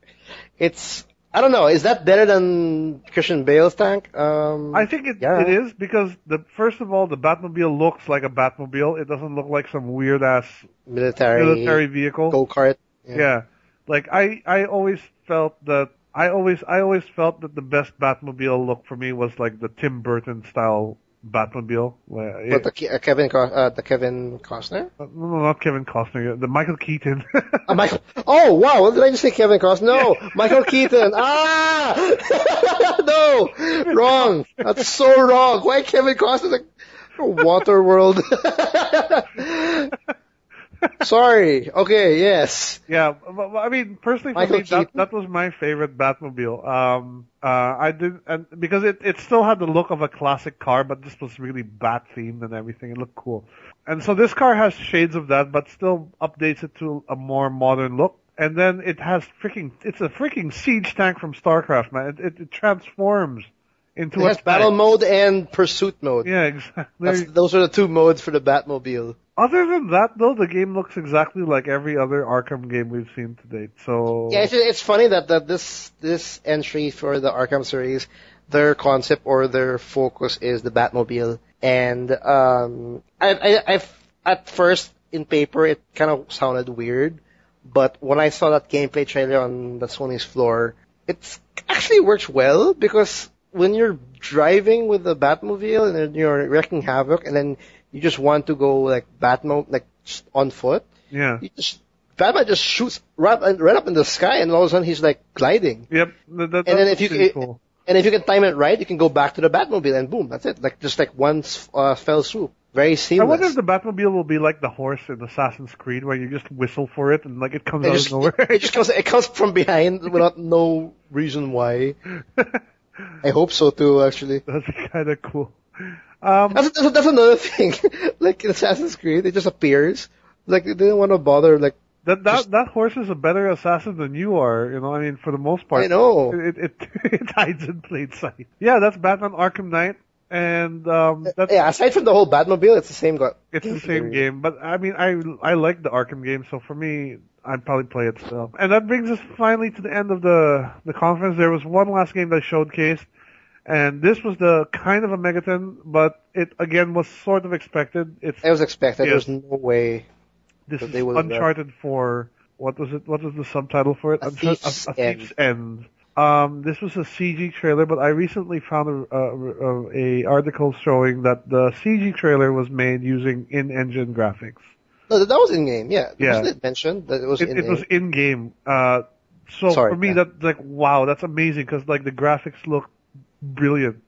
[SPEAKER 2] I don't know, is that better than Christian Bale's tank?
[SPEAKER 1] I think it is, because first of all, the Batmobile looks like a Batmobile. It doesn't look like some weird ass military vehicle.
[SPEAKER 2] Go-kart.
[SPEAKER 1] Yeah. Like I always felt that the best Batmobile look for me was like the Tim Burton style Batmobile.
[SPEAKER 2] But the Kevin Costner?
[SPEAKER 1] No, not Kevin Costner. The Michael Keaton.
[SPEAKER 2] Michael. Oh wow! What did I just say? Kevin Costner? No, Michael Keaton. No, wrong. That's so wrong. Why Kevin Costner? Like Waterworld. Sorry. Okay. Yes.
[SPEAKER 1] Yeah. I mean, personally, for me, that was my favorite Batmobile. And because it still had the look of a classic car, but this was really bat themed and everything. It looked cool. And so this car has shades of that, but still updates it to a more modern look. And then it's a freaking siege tank from StarCraft, man. It transforms into
[SPEAKER 2] it has battle mode and pursuit mode.
[SPEAKER 1] Yeah, exactly.
[SPEAKER 2] Those are the two modes for the Batmobile.
[SPEAKER 1] Other than that, though, the game looks exactly like every other Arkham game we've seen to date. So
[SPEAKER 2] yeah, it's funny that this entry for the Arkham series, their concept or their focus is the Batmobile, and I at first in paper it kind of sounded weird, but when I saw that gameplay trailer on the Sony's floor, it actually works well, because when you're driving with the Batmobile and then you're wreaking havoc, and then you just want to go like just on foot.
[SPEAKER 1] Yeah.
[SPEAKER 2] Batman just shoots right up in the sky, and all of a sudden he's like gliding.
[SPEAKER 1] Yep.
[SPEAKER 2] And then if you can time it right, you can go back to the Batmobile, and boom, that's it. Like just like one fell swoop. Very seamless.
[SPEAKER 1] I wonder if the Batmobile will be like the horse in Assassin's Creed, where you just whistle for it and like it comes out of nowhere.
[SPEAKER 2] It comes from behind without no reason why. I hope so too, actually.
[SPEAKER 1] That's kind of cool.
[SPEAKER 2] That's another thing. Like in Assassin's Creed, it just appears. Like they didn't want to bother. Like
[SPEAKER 1] that horse is a better assassin than you are. You know, I mean, for the most part.
[SPEAKER 2] I know.
[SPEAKER 1] It hides in plain sight. Yeah, that's Batman Arkham Knight, and
[SPEAKER 2] aside from the whole Batmobile, it's the same.
[SPEAKER 1] It's the same game, but I mean, I like the Arkham game, so for me, I'd probably play it still. And that brings us finally to the end of the conference. There was one last game that showcased. And this was the kind of a megaton, but it again was sort of expected. It
[SPEAKER 2] was expected. Yes. There's no way.
[SPEAKER 1] This is Uncharted 4. What was it? What was the subtitle for it?
[SPEAKER 2] A Thief's
[SPEAKER 1] End. This was a CG trailer, but I recently found a article showing that the CG trailer was made using in-engine graphics.
[SPEAKER 2] No, that was in-game. Yeah. Wasn't it mentioned that it was in-game?
[SPEAKER 1] It was in-game. For me, that's like wow, that's amazing, because like the graphics look brilliant.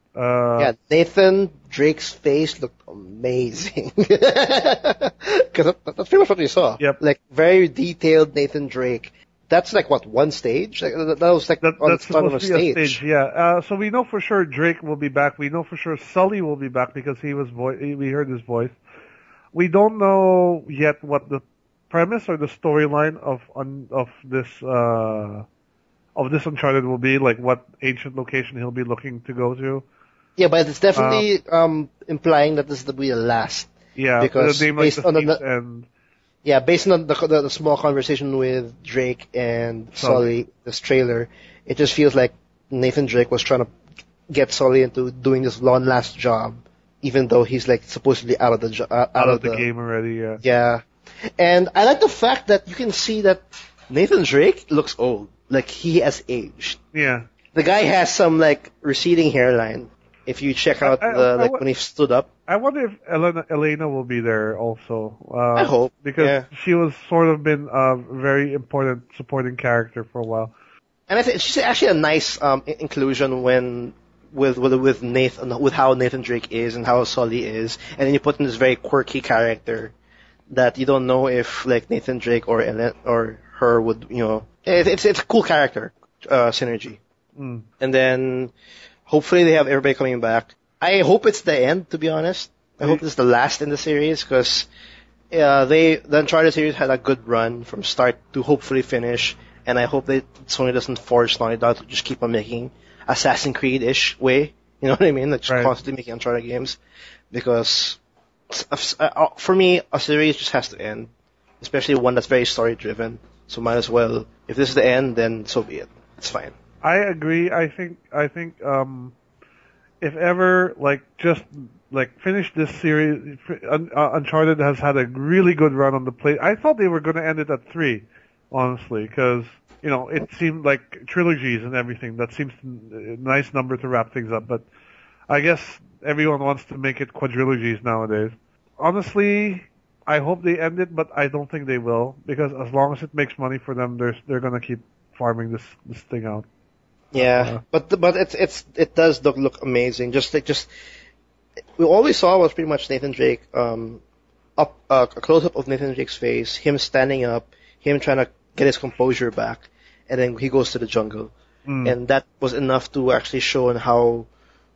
[SPEAKER 2] Nathan Drake's face looked amazing. Because that's pretty much what we saw.
[SPEAKER 1] Yep.
[SPEAKER 2] Like very detailed Nathan Drake. That's like what, one stage? Like that was like on the front of a stage.
[SPEAKER 1] Yeah. So we know for sure Drake will be back. We know for sure Sully will be back because we heard his voice. We don't know yet what the premise or the storyline of this Uncharted will be, like what ancient location he'll be looking to go to.
[SPEAKER 2] Yeah, but it's definitely implying that this will be the last.
[SPEAKER 1] Yeah,
[SPEAKER 2] because
[SPEAKER 1] the name like the Thief's End.
[SPEAKER 2] Yeah, based on the small conversation with Drake and Sully, this trailer, it just feels like Nathan Drake was trying to get Sully into doing this one last job, even though he's like supposedly out of the
[SPEAKER 1] game already. Yeah.
[SPEAKER 2] Yeah, and I like the fact that you can see that Nathan Drake looks old, like he has aged.
[SPEAKER 1] Yeah.
[SPEAKER 2] The guy has some like receding hairline. If you check out when he stood up.
[SPEAKER 1] I wonder if Elena will be there also.
[SPEAKER 2] I hope.
[SPEAKER 1] Because she was sort of been a very important supporting character for a while.
[SPEAKER 2] And I think she's actually a nice inclusion with Nathan, with how Nathan Drake is and how Sully is, and then you put in this very quirky character that you don't know if like Nathan Drake or her would, it's a cool character synergy. And then hopefully they have everybody coming back. I hope it's the end, to be honest. I hope this is the last in the series, because the Uncharted series had a good run from start to hopefully finish, and I hope that Sony doesn't force Naughty Dog to just keep on making Assassin's Creed-ish way. You know what I mean? Like just constantly making Uncharted games, because for me, a series just has to end, especially one that's very story-driven. So might as well, if this is the end, then so be it. It's fine.
[SPEAKER 1] I agree. I think if ever, finish this series, Uncharted has had a really good run on the plate. I thought they were going to end it at 3, honestly, because, it seemed like trilogies and everything. That seems a nice number to wrap things up, but I guess everyone wants to make it quadrilogies nowadays. Honestly, I hope they end it, but I don't think they will, because as long as it makes money for them, they're going to keep farming this thing out.
[SPEAKER 2] Yeah, but it does look amazing. We all we saw was pretty much Nathan Drake, a close up of Nathan Drake's face, him standing up, him trying to get his composure back, and then he goes to the jungle, and that was enough to actually show on how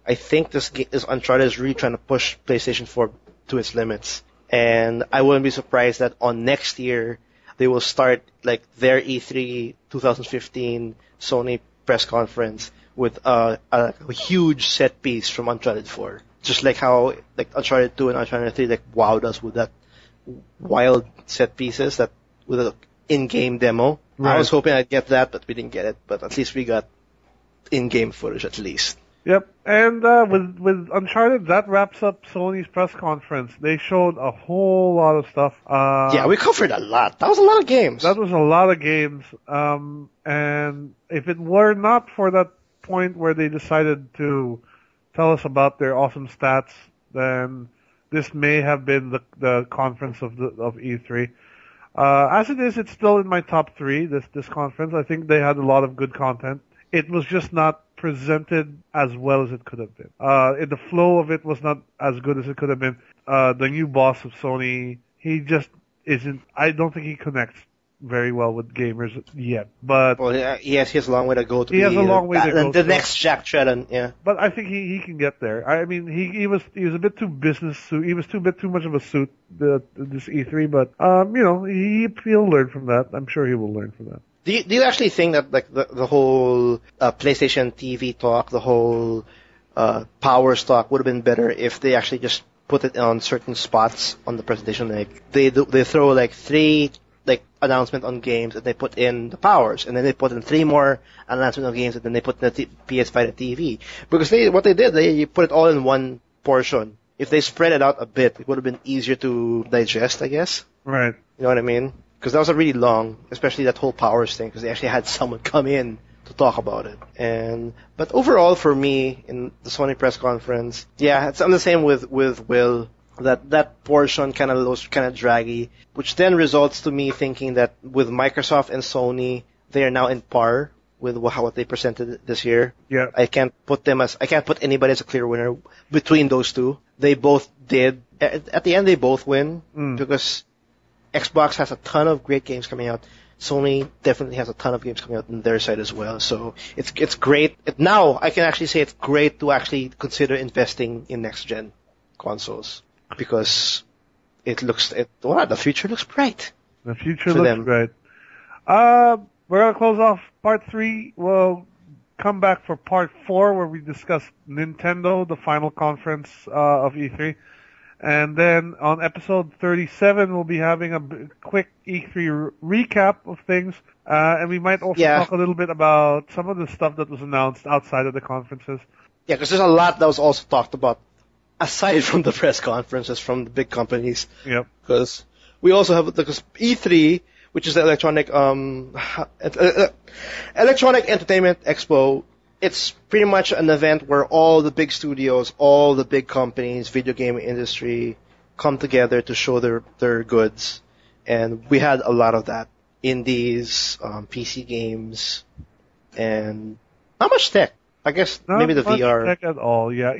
[SPEAKER 2] I think this Uncharted is really trying to push PlayStation 4 to its limits, and I wouldn't be surprised that on next year they will start like their E3 2015 Sony press conference with a huge set piece from Uncharted 4. Just like how like Uncharted 2 and Uncharted 3 like wowed us with that wild set pieces that with an in-game demo. Right. I was hoping I'd get that, but we didn't get it. But at least we got in-game footage at least.
[SPEAKER 1] Yep, and with Uncharted, that wraps up Sony's press conference. They showed a whole lot of stuff.
[SPEAKER 2] Yeah, we covered a lot. That was a lot of games.
[SPEAKER 1] That was a lot of games. And if it were not for that point where they decided to tell us about their awesome stats, then this may have been the conference of E3. As it is, it's still in my top 3. This conference, I think they had a lot of good content. It was just not presented as well as it could have been. The flow of it was not as good as it could have been. The new boss of Sony, he just isn't. I don't think he connects very well with gamers yet. But
[SPEAKER 2] he has a long way to go.
[SPEAKER 1] He has a long way to go.
[SPEAKER 2] The next Jack Tretton, yeah.
[SPEAKER 1] But I think he can get there. I mean, he was a bit too business suit. He was too much of a suit this E3. But he'll learn from that. I'm sure he will learn from that.
[SPEAKER 2] Do you actually think that like the whole PlayStation TV talk, the whole Powers talk would have been better if they actually just put it on certain spots on the presentation? Like they throw like 3 like announcement on games, and they put in the Powers, and then they put in 3 more announcement on games, and then they put in the PS5 to TV. Because they put it all in one portion. If they spread it out a bit, it would have been easier to digest, I guess.
[SPEAKER 1] Right.
[SPEAKER 2] You know what I mean? Because that was a really long, especially that whole Powers thing, because they actually had someone come in to talk about it. But overall, for me, in the Sony press conference, yeah, I'm the same with Will. That portion kind of draggy, which then results to me thinking that with Microsoft and Sony, they are now in par with what they presented this year.
[SPEAKER 1] Yeah.
[SPEAKER 2] I can't put anybody as a clear winner between those two. They both did. At the end, they both win because Xbox has a ton of great games coming out. Sony definitely has a ton of games coming out on their side as well. So it's great. Now I can actually say it's great to actually consider investing in next gen consoles because the future looks bright.
[SPEAKER 1] The future looks bright. We're gonna close off part 3. We'll come back for part 4 where we discuss Nintendo, the final conference of E3. And then on episode 37, we'll be having a quick E3 recap of things. And we might also talk a little bit about some of the stuff that was announced outside of the conferences.
[SPEAKER 2] Yeah, because there's a lot that was also talked about aside from the press conferences from the big companies.
[SPEAKER 1] Yep.
[SPEAKER 2] Because we also have because E3, which is the Electronic Entertainment Expo. It's pretty much an event where all the big studios, all the big companies, video game industry, come together to show their goods. And we had a lot of that. Indies, PC games, and not much tech. I guess
[SPEAKER 1] Not
[SPEAKER 2] maybe the
[SPEAKER 1] much
[SPEAKER 2] VR.
[SPEAKER 1] tech at all, yeah.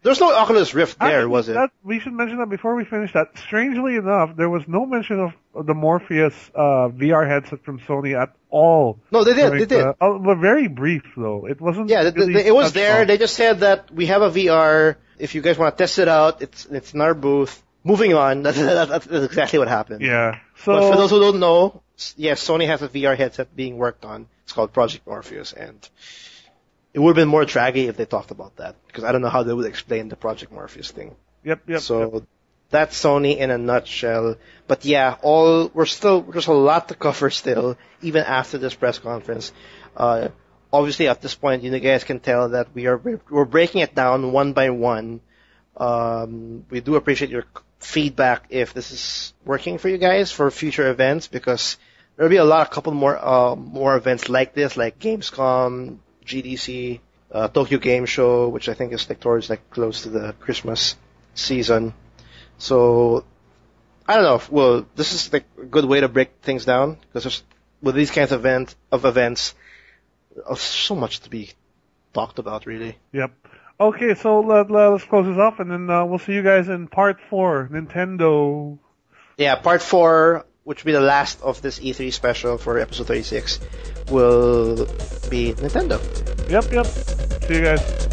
[SPEAKER 2] There's no Oculus Rift there, was it?
[SPEAKER 1] We should mention that before we finish that. Strangely enough, there was no mention of the Morpheus VR headset from Sony at all.
[SPEAKER 2] No, they did.
[SPEAKER 1] But very brief, though. It wasn't.
[SPEAKER 2] Yeah,
[SPEAKER 1] really
[SPEAKER 2] it was there.
[SPEAKER 1] on.
[SPEAKER 2] They just said that we have a VR. If you guys want to test it out, it's in our booth. Moving on, that's exactly what happened.
[SPEAKER 1] Yeah. So,
[SPEAKER 2] but for those who don't know, yes, Sony has a VR headset being worked on. It's called Project Morpheus, and it would have been more draggy if they talked about that, because I don't know how they would explain the Project Morpheus thing.
[SPEAKER 1] Yep.
[SPEAKER 2] So that's Sony in a nutshell. But yeah, there's a lot to cover still, even after this press conference. Obviously, at this point, you guys can tell that we're breaking it down one by one. We do appreciate your feedback if this is working for you guys for future events, because there'll be a couple more events like this, like Gamescom, GDC, Tokyo Game Show, which I think is towards close to the Christmas season. So I don't know. Well, this is a good way to break things down, because with these kinds of events, there's so much to be talked about, really.
[SPEAKER 1] Yep. Okay, so let's close this off, and then we'll see you guys in part 4, Nintendo.
[SPEAKER 2] Yeah, part 4, which will be the last of this E3 special for episode 36, will be Nintendo.
[SPEAKER 1] Yep. See you guys.